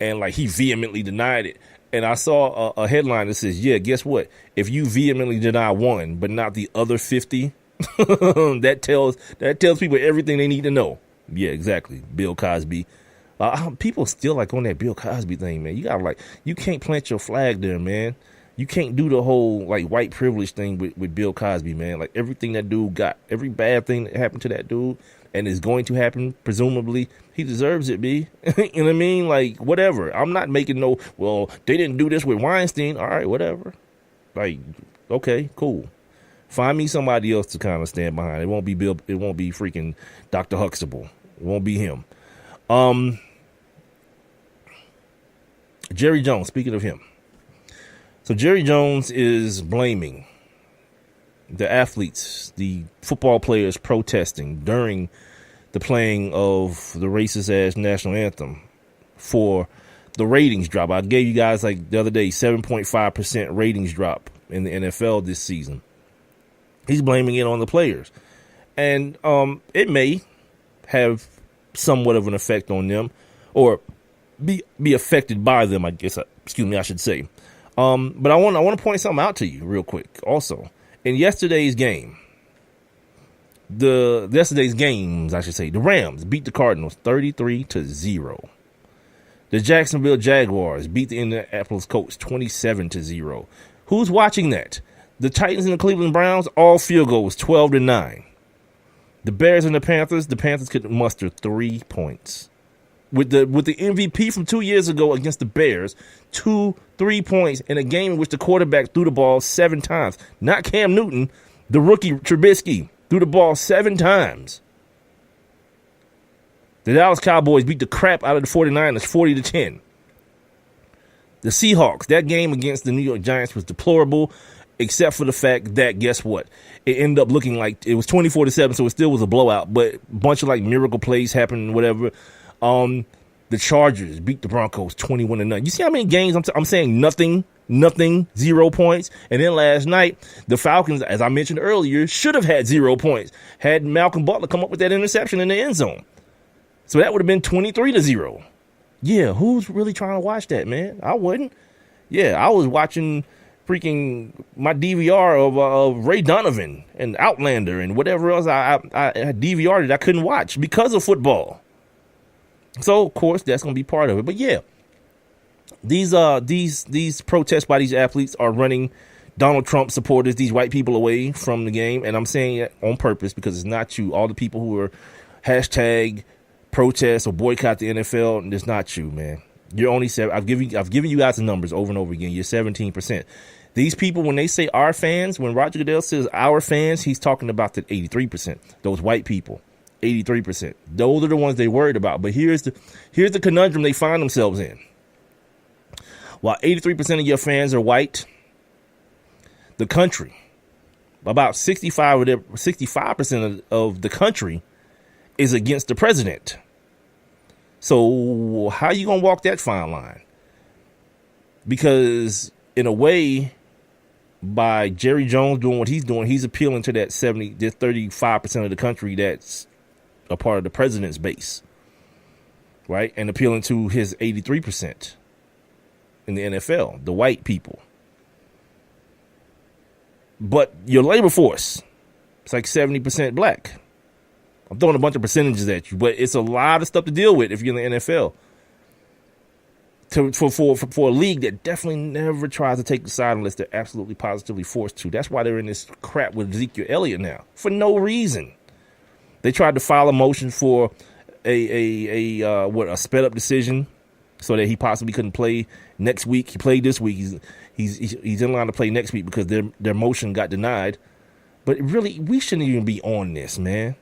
and he vehemently denied it. And I saw a headline that says, "Yeah, guess what? If you vehemently deny one, but not the other 50, that tells people everything they need to know." Yeah, exactly. Bill Cosby. People still on that Bill Cosby thing, man. You gotta you can't plant your flag there, man. You can't do the whole white privilege thing with Bill Cosby, man. Everything that dude got, every bad thing that happened to that dude and is going to happen, presumably, he deserves it, B. You know what I mean? Whatever. I'm not making well, they didn't do this with Weinstein. All right, whatever. Okay, cool. Find me somebody else to kind of stand behind. It won't be Bill. It won't be freaking Dr. Huxtable. It won't be him. Jerry Jones, speaking of him, So Jerry Jones is blaming the athletes, the football players protesting during the playing of the racist-ass national anthem for the ratings drop. I gave you guys, like, the other day, 7.5% ratings drop in the NFL this season. He's blaming it on the players. And it may have somewhat of an effect on them, or be affected by them, I guess. I should say. But I want to point something out to you real quick. Also, in yesterday's games, the Rams beat the Cardinals 33-0. The Jacksonville Jaguars beat the Indianapolis Colts 27-0. Who's watching that? The Titans and the Cleveland Browns, all field goals, 12-9. The Bears and the Panthers could muster 3 points. With the MVP from 2 years ago against the Bears, 3 points in a game in which the quarterback threw the ball 7 times. Not Cam Newton, the rookie Trubisky threw the ball 7 times. The Dallas Cowboys beat the crap out of the 49ers 40-10. The Seahawks, that game against the New York Giants was deplorable, except for the fact that, guess what? It ended up looking like it was 24-7, so it still was a blowout, but a bunch of like miracle plays happened, whatever. The Chargers beat the Broncos 21-0. You see how many games I'm saying nothing, 0 points. And then last night, the Falcons, as I mentioned earlier, should have had 0 points had Malcolm Butler come up with that interception in the end zone. So that would have been 23-0. Yeah, who's really trying to watch that, man? I wouldn't. Yeah, I was watching freaking my DVR of Ray Donovan and Outlander and whatever else I DVR'd that I couldn't watch because of football. So, of course, that's going to be part of it. But, yeah, these protests by these athletes are running Donald Trump supporters, these white people, away from the game. And I'm saying it on purpose because it's not you. All the people who are hashtag protest or boycott the NFL, it's not you, man. You're only I've given you guys the numbers over and over again. You're 17%. These people, when they say our fans, when Roger Goodell says our fans, he's talking about the 83%. Those white people. 83%. Those are the ones they worried about. But here's the conundrum they find themselves in. While 83% of your fans are white, the country, about 65% of the country is against the president. So how you gonna walk that fine line? Because in a way, by Jerry Jones doing what he's doing, he's appealing to that 35% of the country that's a part of the president's base, right? And appealing to his 83% in the NFL, the white people. But your labor force, it's like 70% black. I'm throwing a bunch of percentages at you, but it's a lot of stuff to deal with if you're in the NFL. For a league that definitely never tries to take the side unless they're absolutely positively forced to. That's why they're in this crap with Ezekiel Elliott now, for no reason. They tried to file a motion for a sped up decision so that he possibly couldn't play next week. He played this week. He's in line to play next week because their motion got denied. But really, we shouldn't even be on this, man.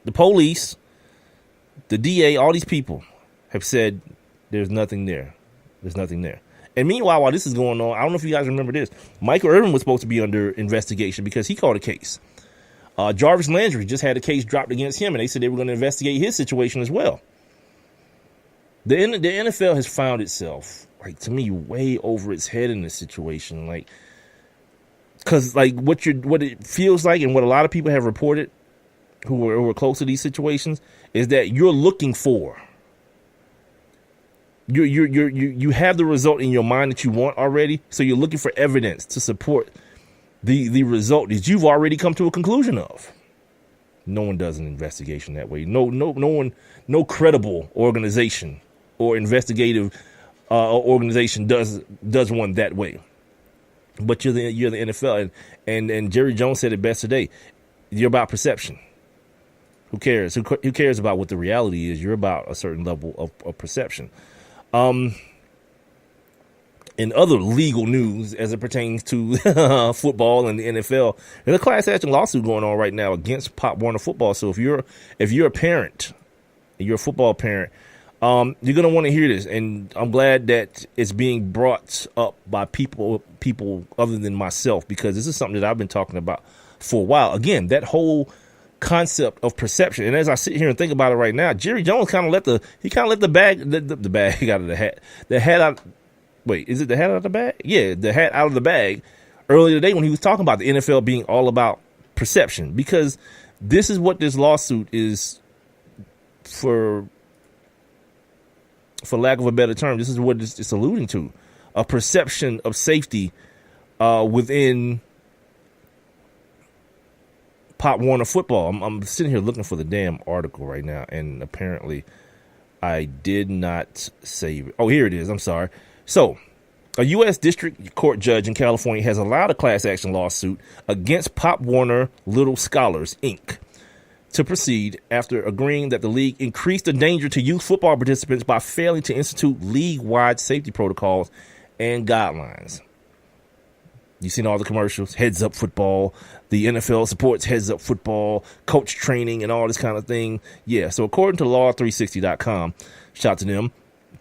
The police, the DA, all these people have said there's nothing there. There's nothing there. And meanwhile, while this is going on, I don't know if you guys remember this. Michael Irvin was supposed to be under investigation because he called a case. Jarvis Landry just had a case dropped against him, and they said they were going to investigate his situation as well. The NFL has found itself, like, to me, way over its head in this situation. Like, because like what it feels like, and what a lot of people have reported who are close to these situations, is that you're looking for. You have the result in your mind that you want already, so you're looking for evidence to support the result that you've already come to a conclusion of. No one does an investigation that way. No one, no credible organization or investigative organization does one that way. But you're the NFL, and Jerry Jones said it best today. You're about perception. Who cares? Who cares about what the reality is? You're about a certain level of perception. In other legal news, as it pertains to football and the NFL, there's a class action lawsuit going on right now against Pop Warner Football. So if you're a parent, you're a football parent, You're going to want to hear this, and I'm glad that it's being brought up by people other than myself, because this is something that I've been talking about for a while. Again, that whole concept of perception. And as I sit here and think about it right now, Jerry Jones kind of let the bag out of the hat. The hat out. Wait, is it the hat out of the bag? Yeah, the hat out of the bag earlier today when he was talking about the NFL being all about perception, because this is what this lawsuit is, for lack of a better term. This is what it's alluding to, a perception of safety within Pop Warner football. I'm sitting here looking for the damn article right now, and apparently I did not save it. Oh, here it is. I'm sorry. So, a U.S. District Court judge in California has allowed a class action lawsuit against Pop Warner Little Scholars, Inc. to proceed after agreeing that the league increased the danger to youth football participants by failing to institute league-wide safety protocols and guidelines. You've seen all the commercials, heads up football, the NFL supports heads up football, coach training, and all this kind of thing. Yeah, so according to law360.com, shout out to them,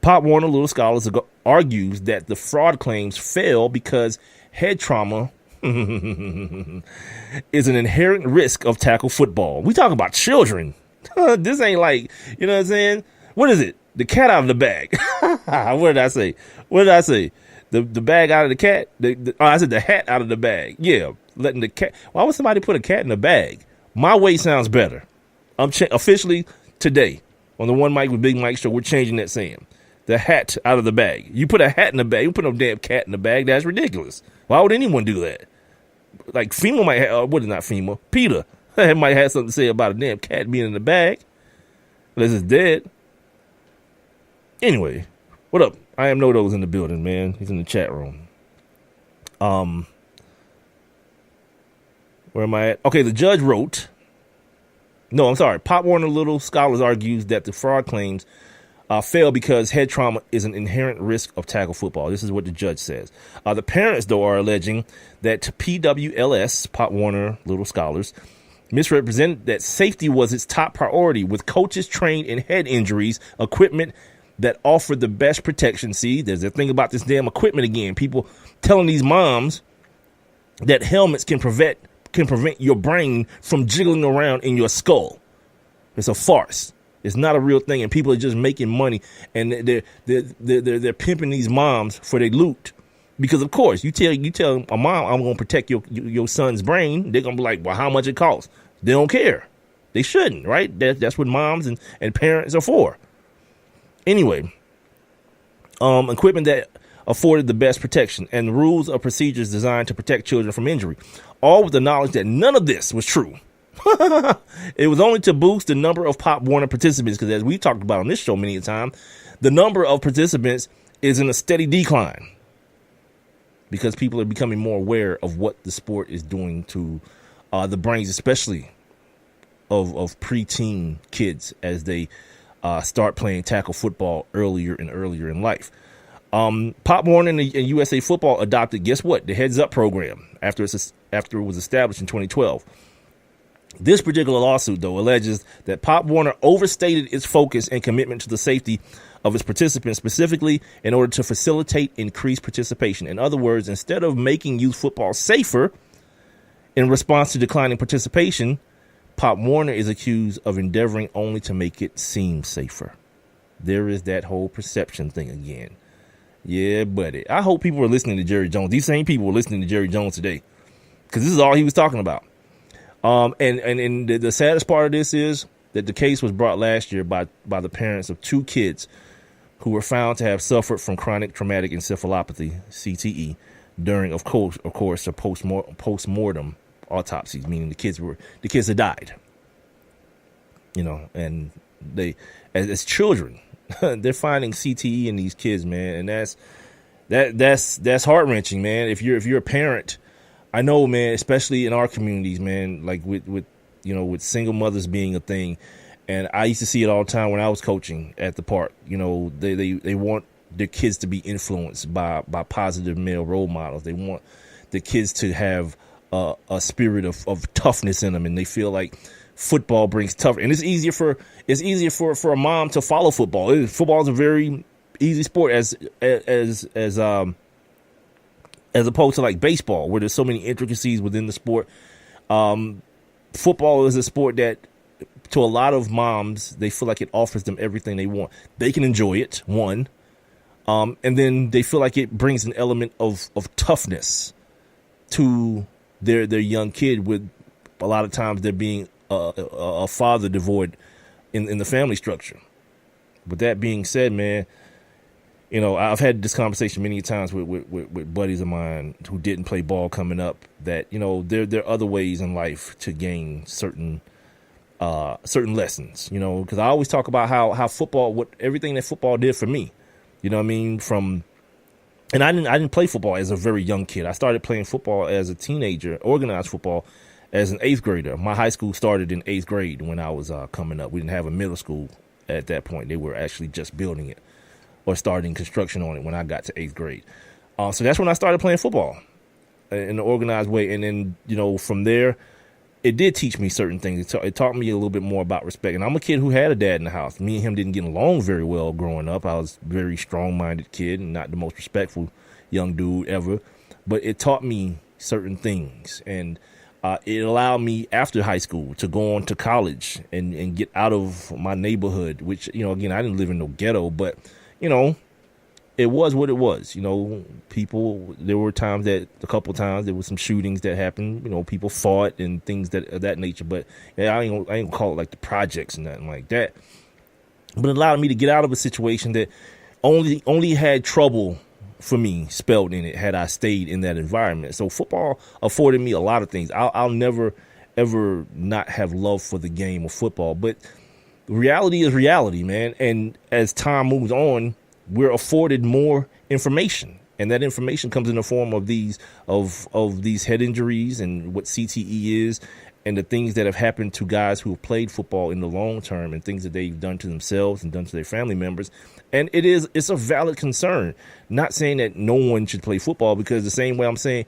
Pop Warner Little Scholars argues that the fraud claims fail because head trauma is an inherent risk of tackle football. We talk about children. This ain't like, you know what I'm saying? What is it? The cat out of the bag. What did I say? The bag out of the cat? I said the hat out of the bag. Yeah, letting the cat. Why would somebody put a cat in a bag? My way sounds better. I'm officially today on the One Mike with Big Mike show. We're changing that saying. The hat out of the bag. You put a hat in the bag. You put no damn cat in the bag. That's ridiculous. Why would anyone do that? Like FEMA might have, what is not FEMA? PETA might have something to say about a damn cat being in the bag. Unless it's dead. Anyway, what up? I am Nodo's in the building, man. He's in the chat room. Where am I at? Okay, the judge wrote. No, I'm sorry. Pop Warner Little Scholars argues that the fraud claims fail because head trauma is an inherent risk of tackle football. This is what the judge says. The parents, though, are alleging that PWLS, Pop Warner Little Scholars, misrepresented that safety was its top priority, with coaches trained in head injuries, equipment that offered the best protection. See, there's a thing about this damn equipment again. People telling these moms that helmets can prevent your brain from jiggling around in your skull. It's a farce. It's not a real thing, and people are just making money, and they're pimping these moms for their loot. Because of course, you tell a mom, I'm going to protect your son's brain, they're going to be like, well, how much it costs? They don't care. They shouldn't, right? That's what moms and parents are for. Anyway, equipment that afforded the best protection and rules of procedures designed to protect children from injury, all with the knowledge that none of this was true. It was only to boost the number of Pop Warner participants, because as we talked about on this show many a time, the number of participants is in a steady decline because people are becoming more aware of what the sport is doing to the brains, especially of preteen kids as they start playing tackle football earlier and earlier in life. Pop Warner and USA Football adopted, guess what? The Heads Up program after it was established in 2012. This particular lawsuit, though, alleges that Pop Warner overstated its focus and commitment to the safety of its participants, specifically in order to facilitate increased participation. In other words, instead of making youth football safer in response to declining participation, Pop Warner is accused of endeavoring only to make it seem safer. There is that whole perception thing again. Yeah, buddy. I hope people are listening to Jerry Jones. These same people were listening to Jerry Jones today, because this is all he was talking about. And the saddest part of this is that the case was brought last year by the parents of two kids who were found to have suffered from chronic traumatic encephalopathy, CTE, during, of course, a post-mortem autopsies, meaning the kids had died. You know, and they, as children, they're finding CTE in these kids, man, and that's heart-wrenching, man. If you're a parent, I know, man, especially in our communities, man, like with single mothers being a thing. And I used to see it all the time when I was coaching at the park. You know, they want their kids to be influenced by positive male role models. They want the kids to have a spirit of toughness in them. And they feel like football brings tougher, and it's easier for a mom to follow football. Football is a very easy sport as opposed to like baseball, where there's so many intricacies within the sport. Football is a sport that, to a lot of moms, they feel like it offers them everything they want. They can enjoy it, one, and then they feel like it brings an element of toughness to their young kid, with a lot of times there being a father devoid in the family structure. With that being said, man, you know, I've had this conversation many times with buddies of mine who didn't play ball coming up, that, you know, there are other ways in life to gain certain lessons, you know, because I always talk about how football, everything that football did for me, you know what I mean? And I didn't play football as a very young kid. I started playing football as a teenager, organized football, as an 8th grader. My high school started in 8th grade when I was coming up. We didn't have a middle school at that point. They were actually just building it or starting construction on it when I got to 8th grade. So that's when I started playing football in an organized way. And then, you know, from there, it did teach me certain things. It taught me a little bit more about respect. And I'm a kid who had a dad in the house. Me and him didn't get along very well growing up. I was a very strong-minded kid and not the most respectful young dude ever. But it taught me certain things. And it allowed me, after high school, to go on to college and get out of my neighborhood, which, you know, again, I didn't live in no ghetto, but, you know, it was what it was. You know, there were times a couple times there were some shootings that happened. You know, people fought and things of that nature. But yeah, I ain't gonna call it like the projects and nothing like that. But it allowed me to get out of a situation that only had trouble for me spelled in it had I stayed in that environment. So football afforded me a lot of things. I'll never, ever not have love for the game of football. But reality is reality, man. And as time moves on, we're afforded more information, and that information comes in the form of these head injuries and what CTE is, and the things that have happened to guys who have played football in the long term, and things that they've done to themselves and done to their family members. And it's a valid concern. Not saying that no one should play football, because the same way that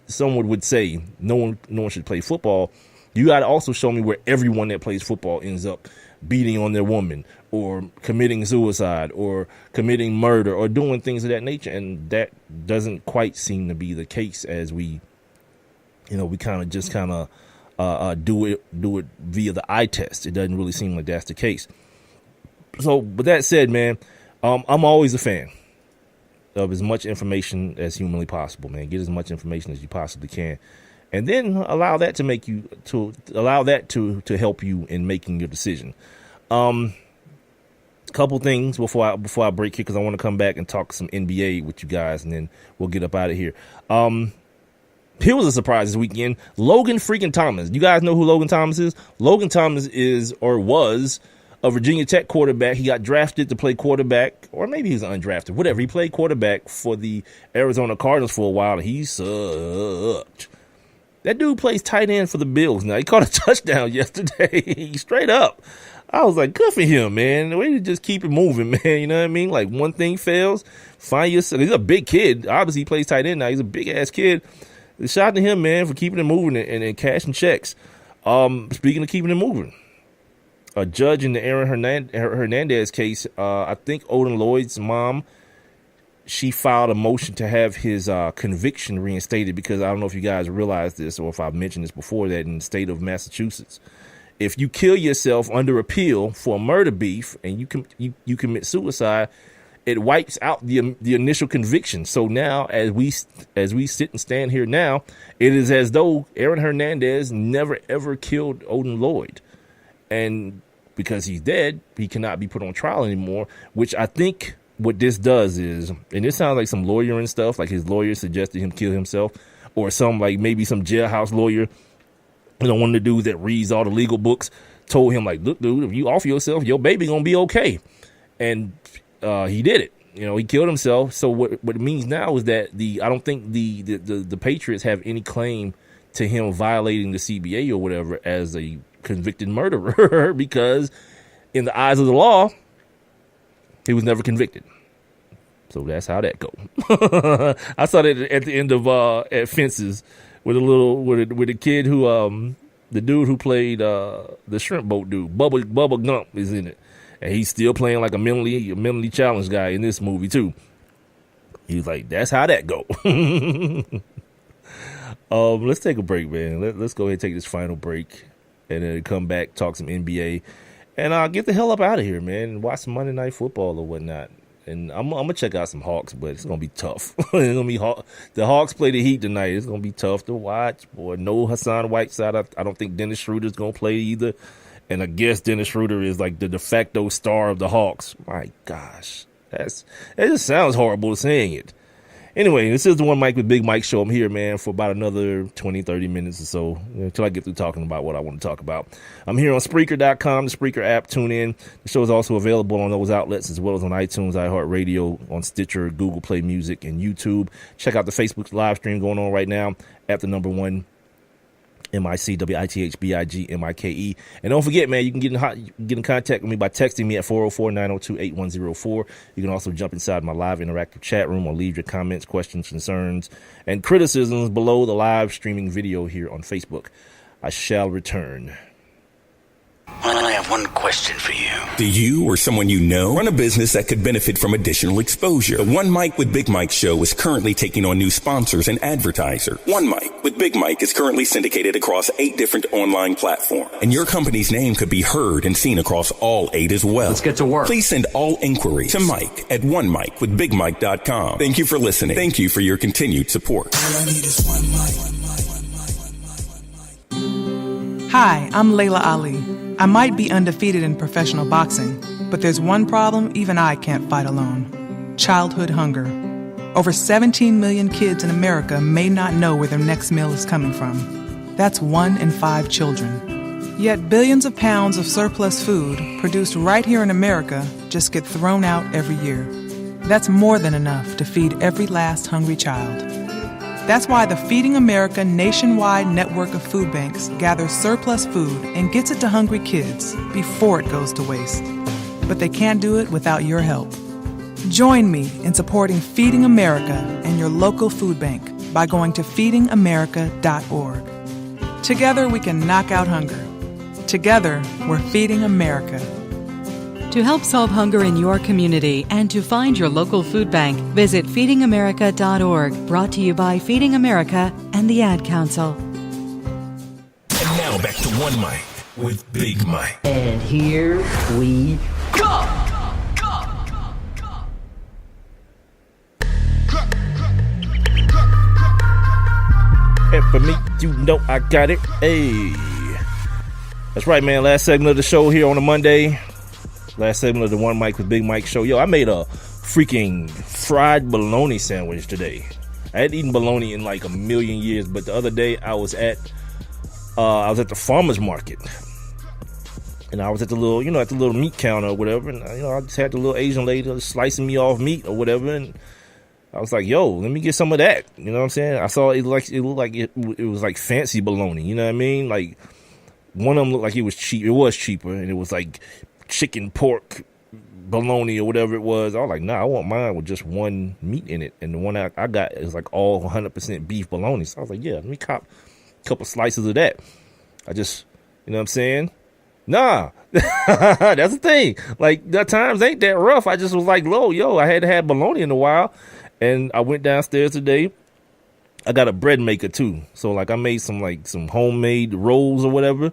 someone would say no one should play football, you got to also show me where everyone that plays football ends up beating on their woman, or committing suicide, or committing murder, or doing things of that nature. And that doesn't quite seem to be the case, as we kind of do it via the eye test. It doesn't really seem like that's the case. So with that said, man, I'm always a fan of as much information as humanly possible, man. Get as much information as you possibly can, and then allow that to help you in making your decision. Couple things before I break here, because I want to come back and talk some NBA with you guys, and then we'll get up out of here. Here was a surprise this weekend. Logan freaking Thomas. You guys know who Logan Thomas is? Logan Thomas was a Virginia Tech quarterback. He got drafted to play quarterback, or maybe he was undrafted, whatever. He played quarterback for the Arizona Cardinals for a while, and he sucked. That dude plays tight end for the Bills now. He caught a touchdown yesterday, straight up. I was like, good for him, man. The way to just keep it moving, man. You know what I mean? Like, one thing fails, find yourself. He's a big kid. Obviously, he plays tight end now. He's a big-ass kid. Shout out to him, man, for keeping it moving and cashing checks. Speaking of keeping it moving, a judge in the Aaron Hernandez case, I think Odin Lloyd's mom, she filed a motion to have his conviction reinstated, because I don't know if you guys realize this, or if I've mentioned this before, that in the state of Massachusetts, if you kill yourself under appeal for a murder beef and you commit suicide, it wipes out the initial conviction. So now, as we sit and stand here now, it is as though Aaron Hernandez never ever killed Odin Lloyd, and because he's dead, he cannot be put on trial anymore. Which I think what this does is, and this sounds like some lawyering stuff, like his lawyer suggested him kill himself, or maybe some jailhouse lawyer. You know, one of the dudes that reads all the legal books told him, like, look, dude, if you offer yourself, your baby gonna be okay. And he did it. You know, he killed himself. So what it means now is that I don't think the Patriots have any claim to him violating the CBA or whatever as a convicted murderer, because in the eyes of the law, he was never convicted. So that's how that go. I saw that at the end of at Fences with a kid who The dude who played the shrimp boat dude, Bubba Gump, is in it, and he's still playing like a mentally challenged guy in this movie too. He was like, "That's how that go." Let's take a break, man. Let's go ahead and take this final break, and then come back, talk some NBA, and get the hell up out of here, man, and watch some Monday Night Football or whatnot. And I'm gonna check out some Hawks, but it's gonna be tough. It's gonna be the Hawks play the Heat tonight. It's gonna be tough to watch. Boy, no Hassan Whiteside. I don't think Dennis Schroeder's gonna play either. And I guess Dennis Schroeder is like the de facto star of the Hawks. My gosh, it just sounds horrible saying it. Anyway, this is the One Mic with Big Mike show. I'm here, man, for about another 20, 30 minutes or so until I get through talking about what I want to talk about. I'm here on Spreaker.com, the Spreaker app. Tune in. The show is also available on those outlets as well as on iTunes, iHeartRadio, on Stitcher, Google Play Music, and YouTube. Check out the Facebook live stream going on right now at the number one MICWITHBIGMIKE. And don't forget, man, you can get in contact with me by texting me at 404-902-8104. You can also jump inside my live interactive chat room or leave your comments, questions, concerns, and criticisms below the live streaming video here on Facebook. I shall return. I have one question for you. Do you or someone you know run a business that could benefit from additional exposure? The One Mic with Big Mike show is currently taking on new sponsors and advertiser. One Mic with Big Mike is currently syndicated across 8 different online platforms, and your company's name could be heard and seen across all 8 as well. Let's get to work. Please send all inquiries to Mike at onemicwithbigmike.com. Thank you for listening. Thank you for your continued support. All I need is one mic. Hi, I'm Layla Ali. I might be undefeated in professional boxing, but there's one problem even I can't fight alone: childhood hunger. Over 17 million kids in America may not know where their next meal is coming from. That's 1 in 5 children. Yet billions of pounds of surplus food produced right here in America just get thrown out every year. That's more than enough to feed every last hungry child. That's why the Feeding America nationwide network of food banks gathers surplus food and gets it to hungry kids before it goes to waste. But they can't do it without your help. Join me in supporting Feeding America and your local food bank by going to feedingamerica.org. Together we can knock out hunger. Together we're Feeding America. To help solve hunger in your community and to find your local food bank, visit feedingamerica.org. Brought to you by Feeding America and the Ad Council. And now back to One Mic with Big Mike. And here we go. And for me, you know I got it. Hey. That's right, man. Last segment of the show here on a Monday. Last segment of the One Mic with Big Mike show. Yo, I made a freaking fried bologna sandwich today. I hadn't eaten bologna in like a million years, but the other day I was at the farmer's market. And I was at the little meat counter or whatever, and I just had the little Asian lady slicing me off meat or whatever, and I was like, yo, let me get some of that. You know what I'm saying? I saw it looked like it was like fancy bologna, you know what I mean? Like one of them looked like it was cheap. It was cheaper, and it was like chicken, pork, bologna or whatever it was. I was like, nah, I want mine with just one meat in it. And the one I got is like all 100% beef bologna. So I was like, yeah, let me cop a couple slices of that. I just, you know what I'm saying? Nah, that's the thing. Like, the times ain't that rough. I just was like, I hadn't had bologna in a while. And I went downstairs today. I got a bread maker too. So like I made some homemade rolls or whatever.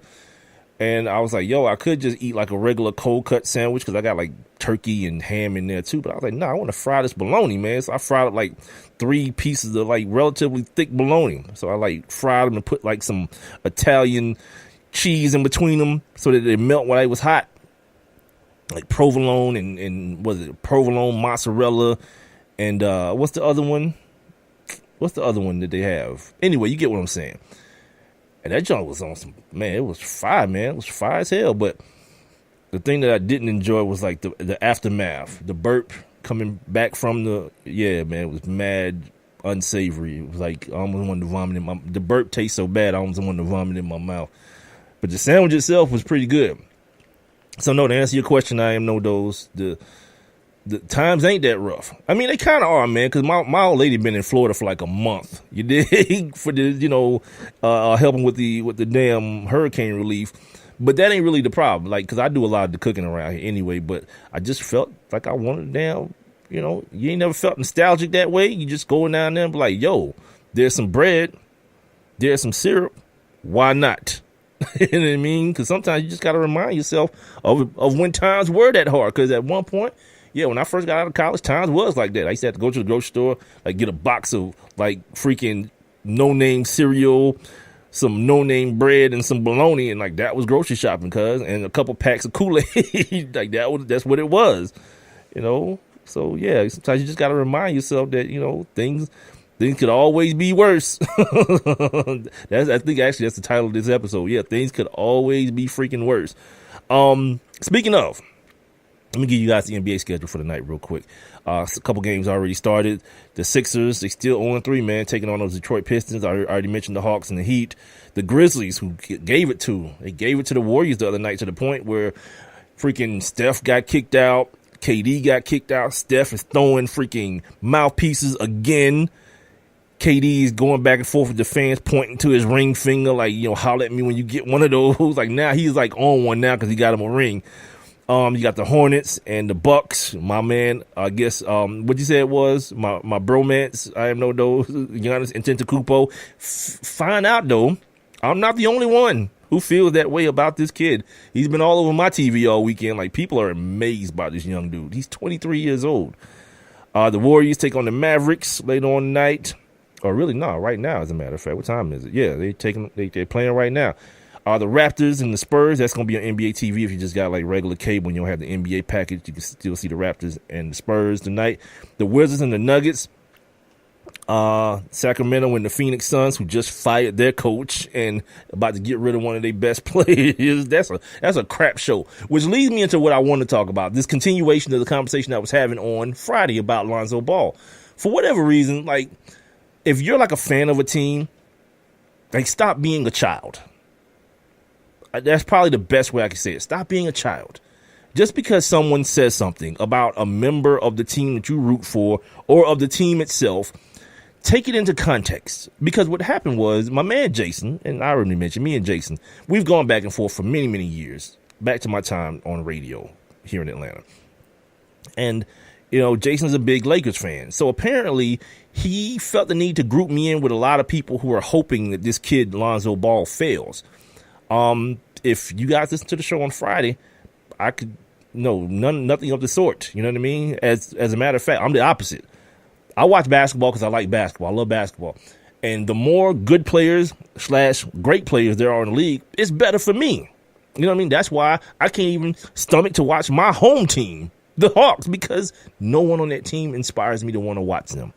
And I was like, I could just eat like a regular cold cut sandwich because I got like turkey and ham in there too. But I was like, I want to fry this bologna, man. So I fried up like 3 pieces of like relatively thick bologna. So I like fried them and put like some Italian cheese in between them so that they melt while it was hot. Like provolone and was it provolone, mozzarella, and what's the other one? What's the other one that they have? Anyway, you get what I'm saying. And that joint was on some, man, it was fire, man. It was fire as hell. But the thing that I didn't enjoy was like the aftermath. The burp coming back from man, it was mad unsavory. It was like I almost wanted to vomit the burp tastes so bad, I almost wanted to vomit in my mouth. But the sandwich itself was pretty good. So no, to answer your question, I am no dose. The the times ain't that rough. I mean, they kind of are, man, because my old lady been in Florida for like a month. You dig? For the, helping with the damn hurricane relief. But that ain't really the problem, like, because I do a lot of the cooking around here anyway. But I just felt like I wanted damn, you ain't never felt nostalgic that way. You just go down there and be like, yo, there's some bread, there's some syrup. Why not? You know what I mean? Because sometimes you just got to remind yourself of when times were that hard. Because at one point, yeah, when I first got out of college, times was like that. I used to have to go to the grocery store, like get a box of like freaking no-name cereal, some no-name bread, and some bologna, and like that was grocery shopping, and a couple packs of Kool-Aid. Like that's what it was, So yeah, sometimes you just got to remind yourself that things could always be worse. I think actually that's the title of this episode. Yeah, things could always be freaking worse. Speaking of, let me give you guys the NBA schedule for the night real quick. A couple games already started. The Sixers, they still 0-3, man, taking on those Detroit Pistons. I already mentioned the Hawks and the Heat. The Grizzlies, who gave it to the Warriors the other night, to the point where freaking Steph got kicked out. KD got kicked out. Steph is throwing freaking mouthpieces again. KD is going back and forth with the fans, pointing to his ring finger, like, holler at me when you get one of those. Like, now he's like on one now because he got him a ring. You got the Hornets and the Bucks. My man, I guess, what you said was my bromance. I know those. Giannis Antetokounmpo. Find out though, I'm not the only one who feels that way about this kid. He's been all over my TV all weekend. Like, people are amazed by this young dude. He's 23 years old. The Warriors take on the Mavericks later on tonight. Or really, no, right now, as a matter of fact. What time is it? Yeah, they're playing right now. The Raptors and the Spurs, that's going to be on NBA TV. If you just got like regular cable and you don't have the NBA package, you can still see the Raptors and the Spurs tonight. The Wizards and the Nuggets. Sacramento and the Phoenix Suns, who just fired their coach and about to get rid of one of their best players. That's a crap show, which leads me into what I want to talk about. This continuation of the conversation I was having on Friday about Lonzo Ball. For whatever reason, like, if you're like a fan of a team, like, stop being a child. That's probably the best way I can say it. Stop being a child. Just because someone says something about a member of the team that you root for or of the team itself, take it into context. Because what happened was, my man Jason, and I already mentioned, me and Jason, we've gone back and forth for many, many years, back to my time on radio here in Atlanta. And, Jason's a big Lakers fan. So apparently he felt the need to group me in with a lot of people who are hoping that this kid, Lonzo Ball, fails. If you guys listen to the show on Friday, I could nothing of the sort. You know what I mean? As a matter of fact, I'm the opposite. I watch basketball because I like basketball. I love basketball. And the more good players / great players there are in the league, it's better for me. You know what I mean? That's why I can't even stomach to watch my home team, the Hawks, because no one on that team inspires me to want to watch them.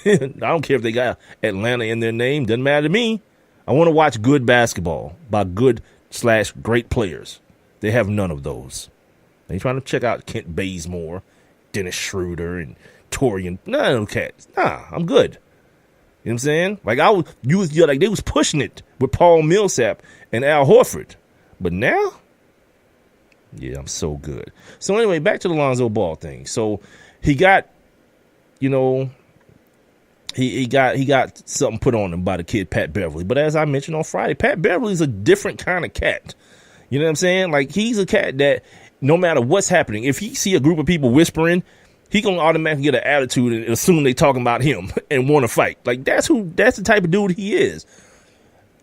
I don't care if they got Atlanta in their name. Doesn't matter to me. I want to watch good basketball by good / great players. They have none of those. They trying to check out Kent Bazemore, Dennis Schroeder, and Torian. No cats. Nah, I'm good. You know what I'm saying? Like, they was pushing it with Paul Millsap and Al Horford. But now, yeah, I'm so good. So anyway, back to the Lonzo Ball thing. So he got, He got something put on him by the kid Pat Beverly. But as I mentioned on Friday, Pat Beverly's a different kind of cat. You know what I'm saying? Like, he's a cat that no matter what's happening, if he see a group of people whispering, he gonna automatically get an attitude and assume they talking about him and want to fight. Like, that's the type of dude he is.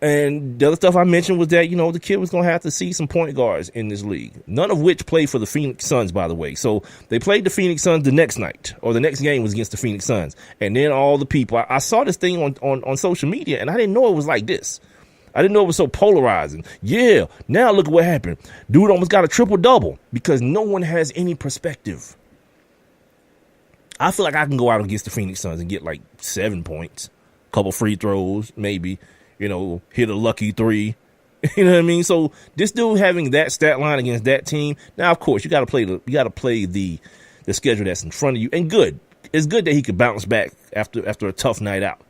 And the other stuff I mentioned was that, the kid was going to have to see some point guards in this league, none of which play for the Phoenix Suns, by the way. So they played the Phoenix Suns the next night, or the next game was against the Phoenix Suns. And then all the people, I saw this thing on social media, and I didn't know it was like this. I didn't know it was so polarizing. Yeah, now look at what happened. Dude almost got a triple-double because no one has any perspective. I feel like I can go out against the Phoenix Suns and get like 7 points, a couple free throws, maybe. Hit a lucky 3. You know what I mean? So this dude having that stat line against that team. Now, of course, you got to play the schedule that's in front of you. And good, it's good that he could bounce back after a tough night out.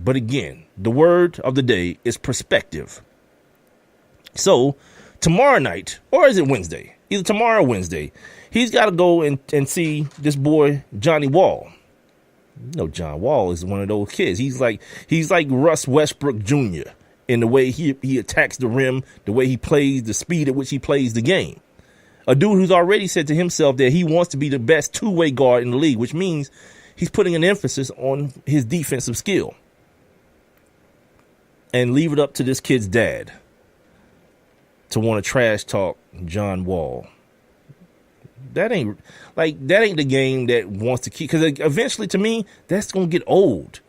But again, the word of the day is perspective. So tomorrow night, or is it Wednesday? either tomorrow or Wednesday. He's got to go and see this boy, Johnny Wall. You know, John Wall is one of those kids. He's like Russ Westbrook Jr. in the way he attacks the rim, the way he plays, the speed at which he plays the game. A dude who's already said to himself that he wants to be the best two-way guard in the league, which means he's putting an emphasis on his defensive skill. And leave it up to this kid's dad to want to trash talk John Wall. That ain't the game that wants to keep, because eventually, to me, that's going to get old.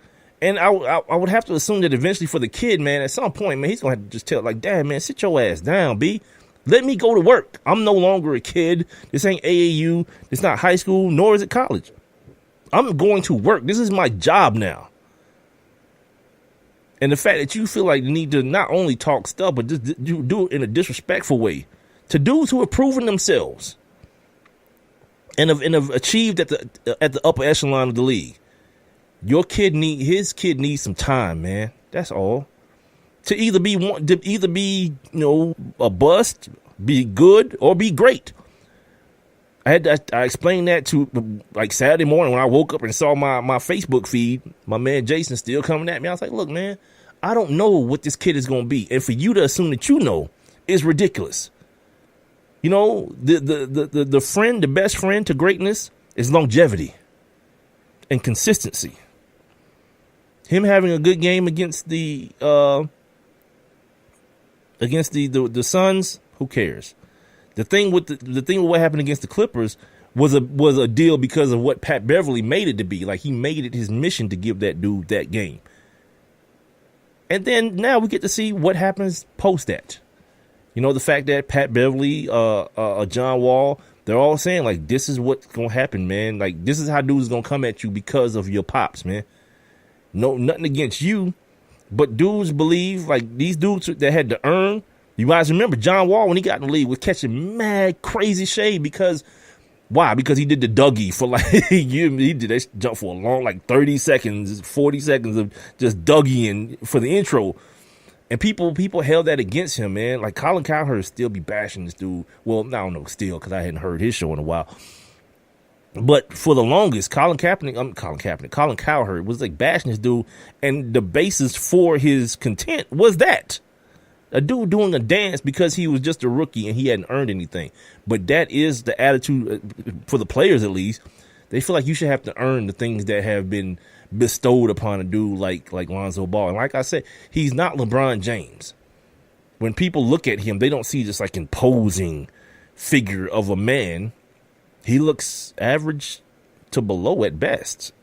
And I would have to assume that eventually for the kid, man, at some point, man, he's going to have to just tell, like, Dad, man, sit your ass down, B. Let me go to work. I'm no longer a kid. This ain't AAU. It's not high school, nor is it college. I'm going to work. This is my job now. And the fact that you feel like you need to not only talk stuff, but just do it in a disrespectful way to dudes who have proven themselves and have achieved at the upper echelon of the league. His kid needs some time, man. That's all. To either be a bust, be good, or be great. I explained that to, like, Saturday morning when I woke up and saw my Facebook feed. My man Jason still coming at me. I was like, look, man, I don't know what this kid is going to be, and for you to assume that you know is ridiculous. You know, the best friend to greatness is longevity and consistency. Him having a good game against the Suns, who cares? The thing with what happened against the Clippers was a deal because of what Pat Beverly made it to be. Like, he made it his mission to give that dude that game. And then now we get to see what happens post that. You know, the fact that Pat Beverly, John Wall, they're all saying, like, this is what's going to happen, man. Like, this is how dudes going to come at you because of your pops, man. No, nothing against you, but dudes believe, like, these dudes that had to earn. You guys remember John Wall, when he got in the league, was catching mad crazy shade because, why? Because he did the Dougie for, like, he did that jump for a long, like, 30 seconds, 40 seconds of just Dougieing for the intro. And people held that against him, man. Like, Colin Cowherd still be bashing this dude. Well, I don't know, still, because I hadn't heard his show in a while. But for the longest, Colin Cowherd was, like, bashing this dude. And the basis for his content was that. A dude doing a dance because he was just a rookie and he hadn't earned anything. But that is the attitude, for the players at least. They feel like you should have to earn the things that have been bestowed upon a dude like Lonzo Ball. And like I said, he's not LeBron James. When people look at him, they don't see this, like, imposing figure of a man. He looks average to below at best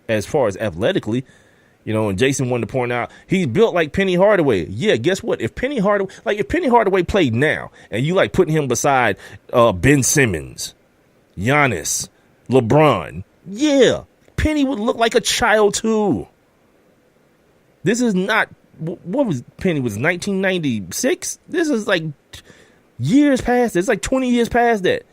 as far as athletically. You know, and Jason wanted to point out he's built like Penny Hardaway. Yeah, guess what? If Penny Hardaway played now and you, like, putting him beside Ben Simmons, Giannis, LeBron, yeah, Penny would look like a child too. This is not, what was Penny, was 1996? This is like years past that. It's like 20 years past that.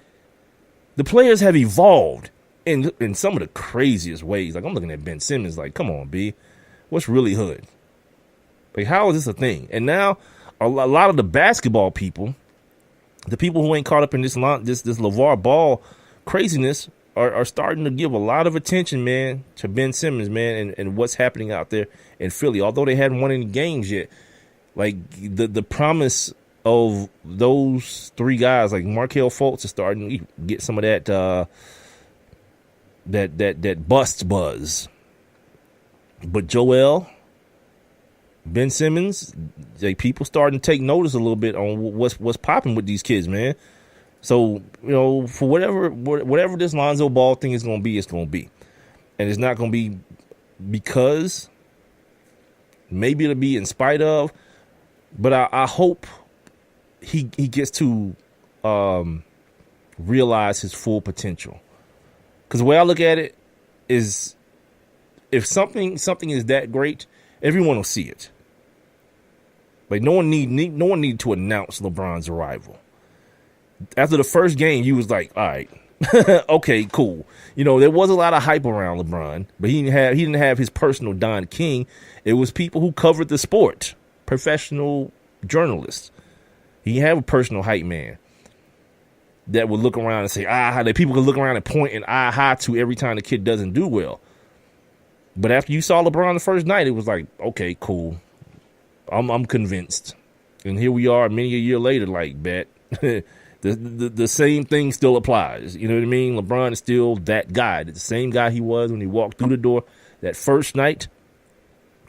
The players have evolved in some of the craziest ways. Like, I'm looking at Ben Simmons like, come on, B. What's really hood? Like, how is this a thing? And now a lot of the basketball people, the people who ain't caught up in this LeVar Ball craziness, are starting to give a lot of attention, man, to Ben Simmons, man, and what's happening out there in Philly. Although they hadn't won any games yet, like, the promise of those three guys, like Markelle Fultz, is starting to get some of that bust buzz. But Joel, Ben Simmons, like, people starting to take notice a little bit on what's popping with these kids, man. So, you know, for whatever this Lonzo Ball thing is going to be, it's going to be. And it's not going to be because, maybe it'll be in spite of, but I hope he gets to realize his full potential. Because the way I look at it is, if something is that great, everyone will see it. Like, no one needed to announce LeBron's arrival. After the first game, you was like, all right, okay, cool. You know, there was a lot of hype around LeBron, but he didn't have his personal Don King. It was people who covered the sport, professional journalists. He didn't have a personal hype man. that would look around and say, that people could look around and point and hi to every time the kid doesn't do well. But after you saw LeBron the first night, it was like, okay, cool. I'm convinced. And here we are many a year later, like, bet. The same thing still applies. You know what I mean? LeBron is still that guy. The same guy he was when he walked through the door that first night.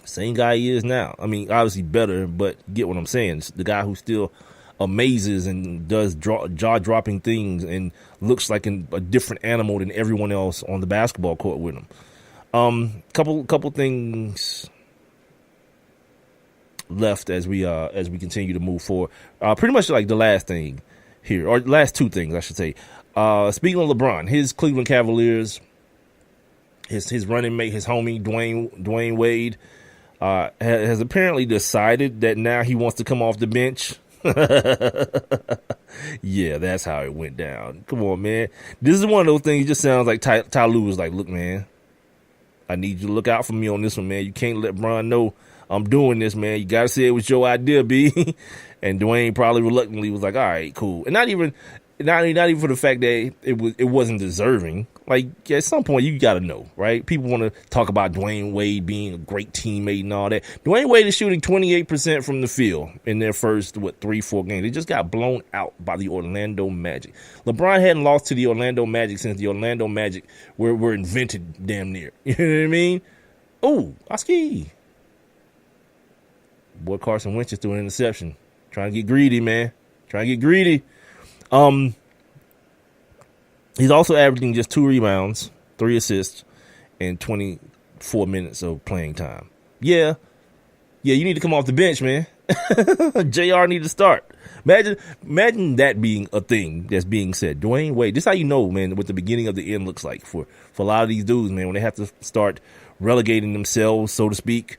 Same guy he is now. I mean, obviously better, but you get what I'm saying. It's the guy who still amazes and does jaw-dropping things and looks like a different animal than everyone else on the basketball court with him. Couple things left as we continue to move forward. Pretty much like the last thing here, or last two things, I should say. Speaking of LeBron, his Cleveland Cavaliers, his running mate, his homie, Dwayne Wade, has apparently decided that now he wants to come off the bench. Yeah, that's how it went down. Come on, man. This is one of those things. It just sounds like Ty Lue was like, look, man, I need you to look out for me on this one, man. You can't let Bron know I'm doing this, man. You got to say it was your idea, B. And Dwayne probably reluctantly was like, all right, cool. And not even for the fact that it wasn't deserving. Like, at some point, you got to know, right? People want to talk about Dwayne Wade being a great teammate and all that. Dwayne Wade is shooting 28% from the field in their first, 3-4 games. They just got blown out by the Orlando Magic. LeBron hadn't lost to the Orlando Magic since the Orlando Magic were invented damn near. You know what I mean? Oh, I ski. Boy, Carson Wentz just threw an interception. Trying to get greedy, man. Trying to get greedy. He's also averaging just 2 rebounds, 3 assists, and 24 minutes of playing time. Yeah, you need to come off the bench, man. JR need to start. Imagine that being a thing that's being said. Dwayne Wade, this is how you know, man, what the beginning of the end looks like for a lot of these dudes, man, when they have to start relegating themselves, so to speak,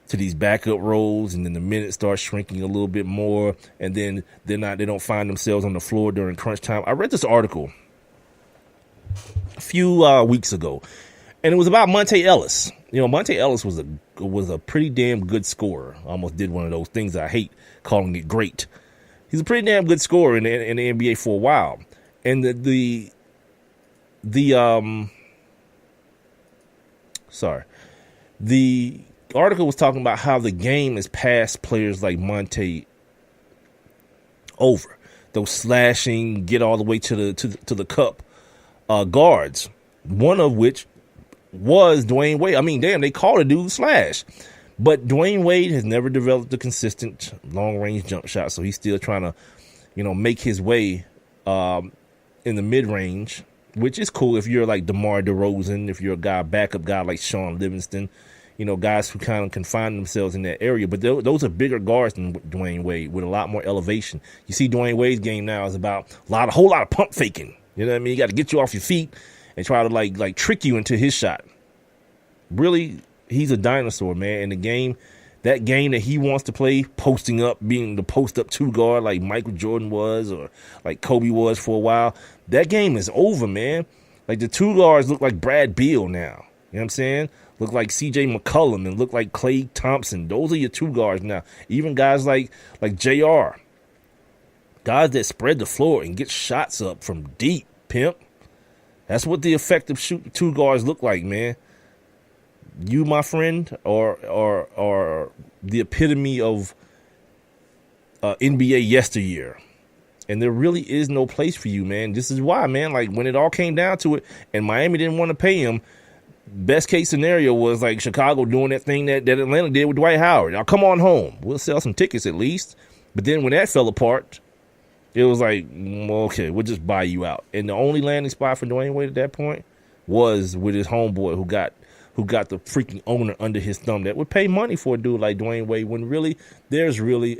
to these backup roles, and then the minutes start shrinking a little bit more, and then they don't find themselves on the floor during crunch time. I read this article a few weeks ago, and it was about Monte Ellis. You know, Monte Ellis was a pretty damn good scorer. I almost did one of those things I hate, calling it great. He's a pretty damn good scorer in the NBA for a while, and the article was talking about how the game has passed players like Monte over. Those slashing, get all the way to the cup guards, one of which was Dwayne Wade. I mean, damn, they called a dude Slash. But Dwayne Wade has never developed a consistent long-range jump shot, so he's still trying to, make his way in the mid-range, which is cool if you're like DeMar DeRozan, if you're a backup guy like Sean Livingston, guys who kind of confine themselves in that area. But those are bigger guards than Dwayne Wade with a lot more elevation. You see Dwayne Wade's game now is about a whole lot of pump faking. You know what I mean? He got to get you off your feet and try to like trick you into his shot. Really, he's a dinosaur, man. And that game that he wants to play, posting up, being the post-up 2 guard like Michael Jordan was or like Kobe was for a while, that game is over, man. Like, the 2 guards look like Brad Beal now. You know what I'm saying? Look like C.J. McCollum and look like Klay Thompson. Those are your 2 guards now. Even guys like JR. Guys that spread the floor and get shots up from deep, pimp. That's what the effective 2 guards look like, man. You, my friend, are the epitome of NBA yesteryear. And there really is no place for you, man. This is why, man, like when it all came down to it and Miami didn't want to pay him, best case scenario was like Chicago doing that thing that Atlanta did with Dwight Howard. Now come on home. We'll sell some tickets at least. But then when that fell apart, it was like, okay, we'll just buy you out. And the only landing spot for Dwayne Wade at that point was with his homeboy who got the freaking owner under his thumb that would pay money for a dude like Dwayne Wade when really,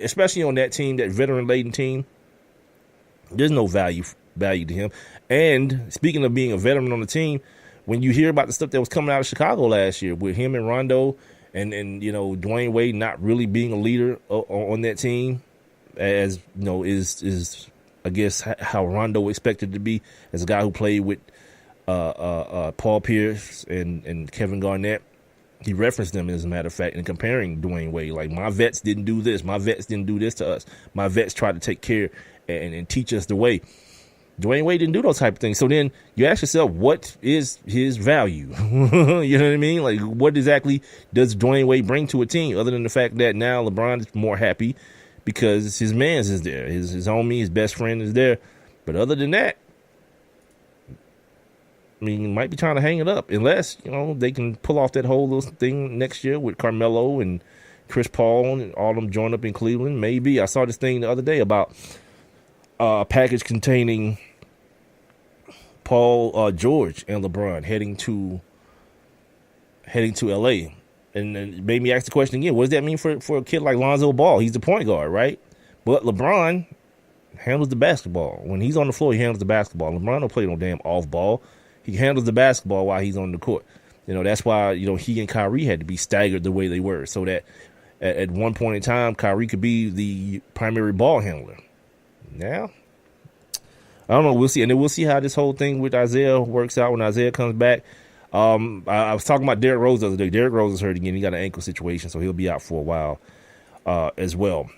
especially on that team, that veteran-laden team, there's no value to him. And speaking of being a veteran on the team, when you hear about the stuff that was coming out of Chicago last year with him and Rondo and Dwayne Wade not really being a leader on that team, as is I guess how Rondo expected to be as a guy who played with Paul Pierce and Kevin Garnett. He referenced them, as a matter of fact, in comparing Dwayne Wade. Like, my vets didn't do this. My vets didn't do this to us. My vets tried to take care and teach us the way. Dwayne Wade didn't do those type of things. So then you ask yourself, what is his value? You know what I mean? Like, what exactly does Dwayne Wade bring to a team other than the fact that now LeBron is more happy because his man's is there. His homie, his best friend is there. But other than that, I mean, you might be trying to hang it up unless, they can pull off that whole little thing next year with Carmelo and Chris Paul and all them join up in Cleveland. Maybe. I saw this thing the other day about a package containing Paul George and LeBron heading to LA. And it made me ask the question again, what does that mean for a kid like Lonzo Ball? He's the point guard, right? But LeBron handles the basketball. When he's on the floor, he handles the basketball. LeBron don't play no damn off ball. He handles the basketball while he's on the court. That's why, he and Kyrie had to be staggered the way they were, so that at one point in time, Kyrie could be the primary ball handler. Now, I don't know. We'll see. And then we'll see how this whole thing with Isaiah works out when Isaiah comes back. I was talking about Derrick Rose the other day. Derrick Rose is hurt again. He got an ankle situation, so he'll be out for a while as well.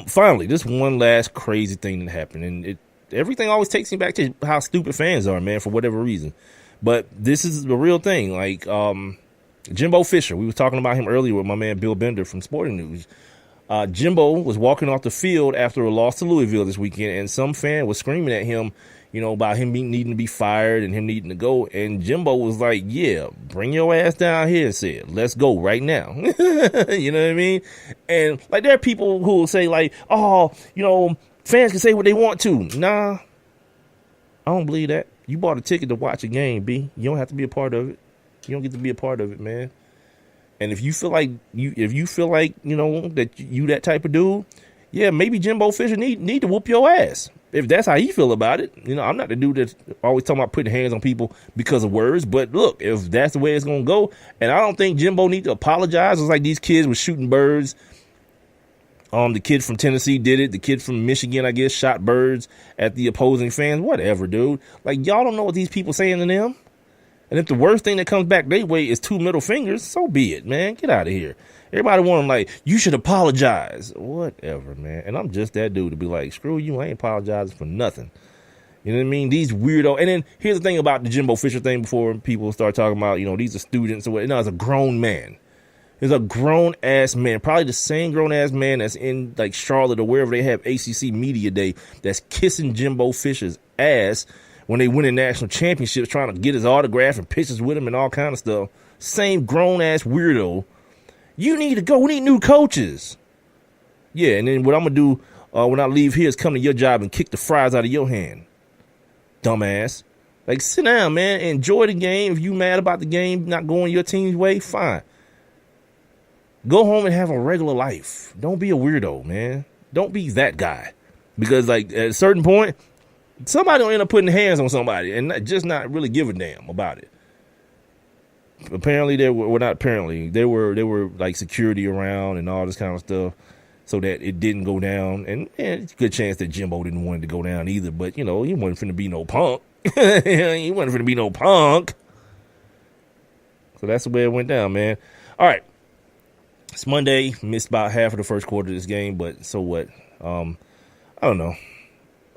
Finally, this one last crazy thing that happened, and everything always takes me back to how stupid fans are, man, for whatever reason. But this is the real thing. Like Jimbo Fisher, we were talking about him earlier with my man Bill Bender from Sporting News. Jimbo was walking off the field after a loss to Louisville this weekend, and some fan was screaming at him, about him needing to be fired and him needing to go. And Jimbo was like, yeah, bring your ass down here and said, let's go right now. You know what I mean? And like, there are people who will say like, oh, fans can say what they want to. Nah, I don't believe that. You bought a ticket to watch a game, B. You don't have to be a part of it. You don't get to be a part of it, man. And if you feel like that you that type of dude, yeah, maybe Jimbo Fisher need to whoop your ass. If that's how you feel about it, I'm not the dude that's always talking about putting hands on people because of words. But look, if that's the way it's gonna go, and I don't think Jimbo needs to apologize. It's like these kids were shooting birds. The kid from Tennessee did it. The kid from Michigan, I guess, shot birds at the opposing fans. Whatever, dude. Like, y'all don't know what these people saying to them. And if the worst thing that comes back their way is 2 middle fingers, so be it, man. Get out of here. Everybody want them like, you should apologize. Whatever, man. And I'm just that dude to be like, screw you. I ain't apologizing for nothing. You know what I mean? These weirdo. And then here's the thing about the Jimbo Fisher thing before people start talking about, these are students or what. No, it's a grown man. There's a grown-ass man, probably the same grown-ass man that's in, like, Charlotte or wherever they have ACC Media Day, that's kissing Jimbo Fisher's ass when they win a national championships, trying to get his autograph and pictures with him and all kind of stuff. Same grown-ass weirdo. You need to go. We need new coaches. Yeah, and then what I'm going to do when I leave here is come to your job and kick the fries out of your hand. Dumbass. Like, sit down, man. Enjoy the game. If you mad about the game not going your team's way, fine. Go home and have a regular life. Don't be a weirdo, man. Don't be that guy. Because, like, at a certain point, somebody will end up putting hands on somebody and just not really give a damn about it. Apparently, there were like security around and all this kind of stuff so that it didn't go down. And it's a good chance that Jimbo didn't want it to go down either. But, he wasn't finna be no punk. He wasn't finna be no punk. So that's the way it went down, man. All right. It's Monday. Missed about half of the first quarter of this game, but so what? I don't know.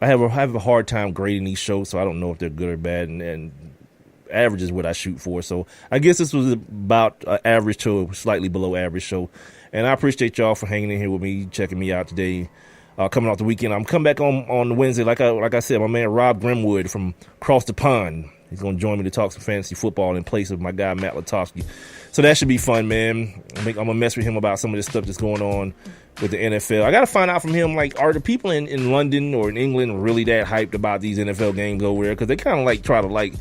I have a hard time grading these shows, so I don't know if they're good or bad, and average is what I shoot for. So I guess this was about an average to a slightly below average show. And I appreciate y'all for hanging in here with me, checking me out today. Coming off the weekend, I'm coming back on Wednesday. Like I said, my man Rob Grimwood from across the pond. He's going to join me to talk some fantasy football in place of my guy Matt Latowski. So that should be fun, man. I'm going to mess with him about some of this stuff that's going on with the NFL. I got to find out from him, like, are the people in London or in England really that hyped about these NFL games over there? Because they kind of like try to, like,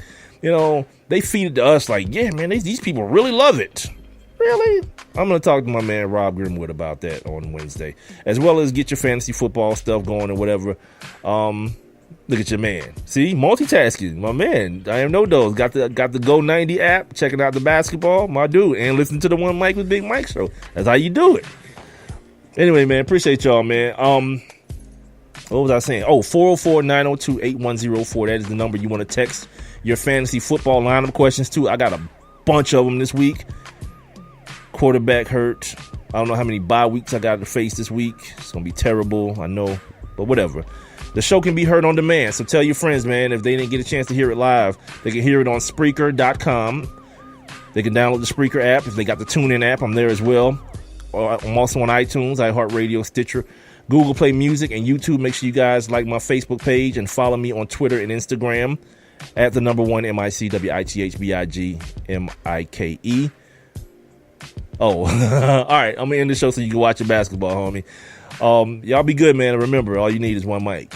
they feed it to us like, yeah, man, these people really love it. Really? I'm going to talk to my man Rob Grimwood about that on Wednesday, as well as get your fantasy football stuff going or whatever. Look at your man. See, multitasking, my man. I am no dose. Got the Go 90 app, checking out the basketball, my dude, and listen to the One Mike with Big Mike show. That's how you do it. Anyway, man, appreciate y'all, man. What was I saying? 404-902-8104. That is the number you want to text your fantasy football lineup questions to. I got a bunch of them this week. Quarterback hurt. I don't know how many bye weeks I got to face this week. It's going to be terrible, I know, but whatever. The show can be heard on demand, so tell your friends, man, if they didn't get a chance to hear it live, they can hear it on Spreaker.com. They can download the Spreaker app. If they got the TuneIn app, I'm there as well. I'm also on iTunes, iHeartRadio, Stitcher, Google Play Music, and YouTube. Make sure you guys like my Facebook page and follow me on Twitter and Instagram at the number one MICWITHBIGMIKE. Oh, all right. I'm going to end the show so you can watch your basketball, homie. Y'all be good, man. And remember, all you need is one mic.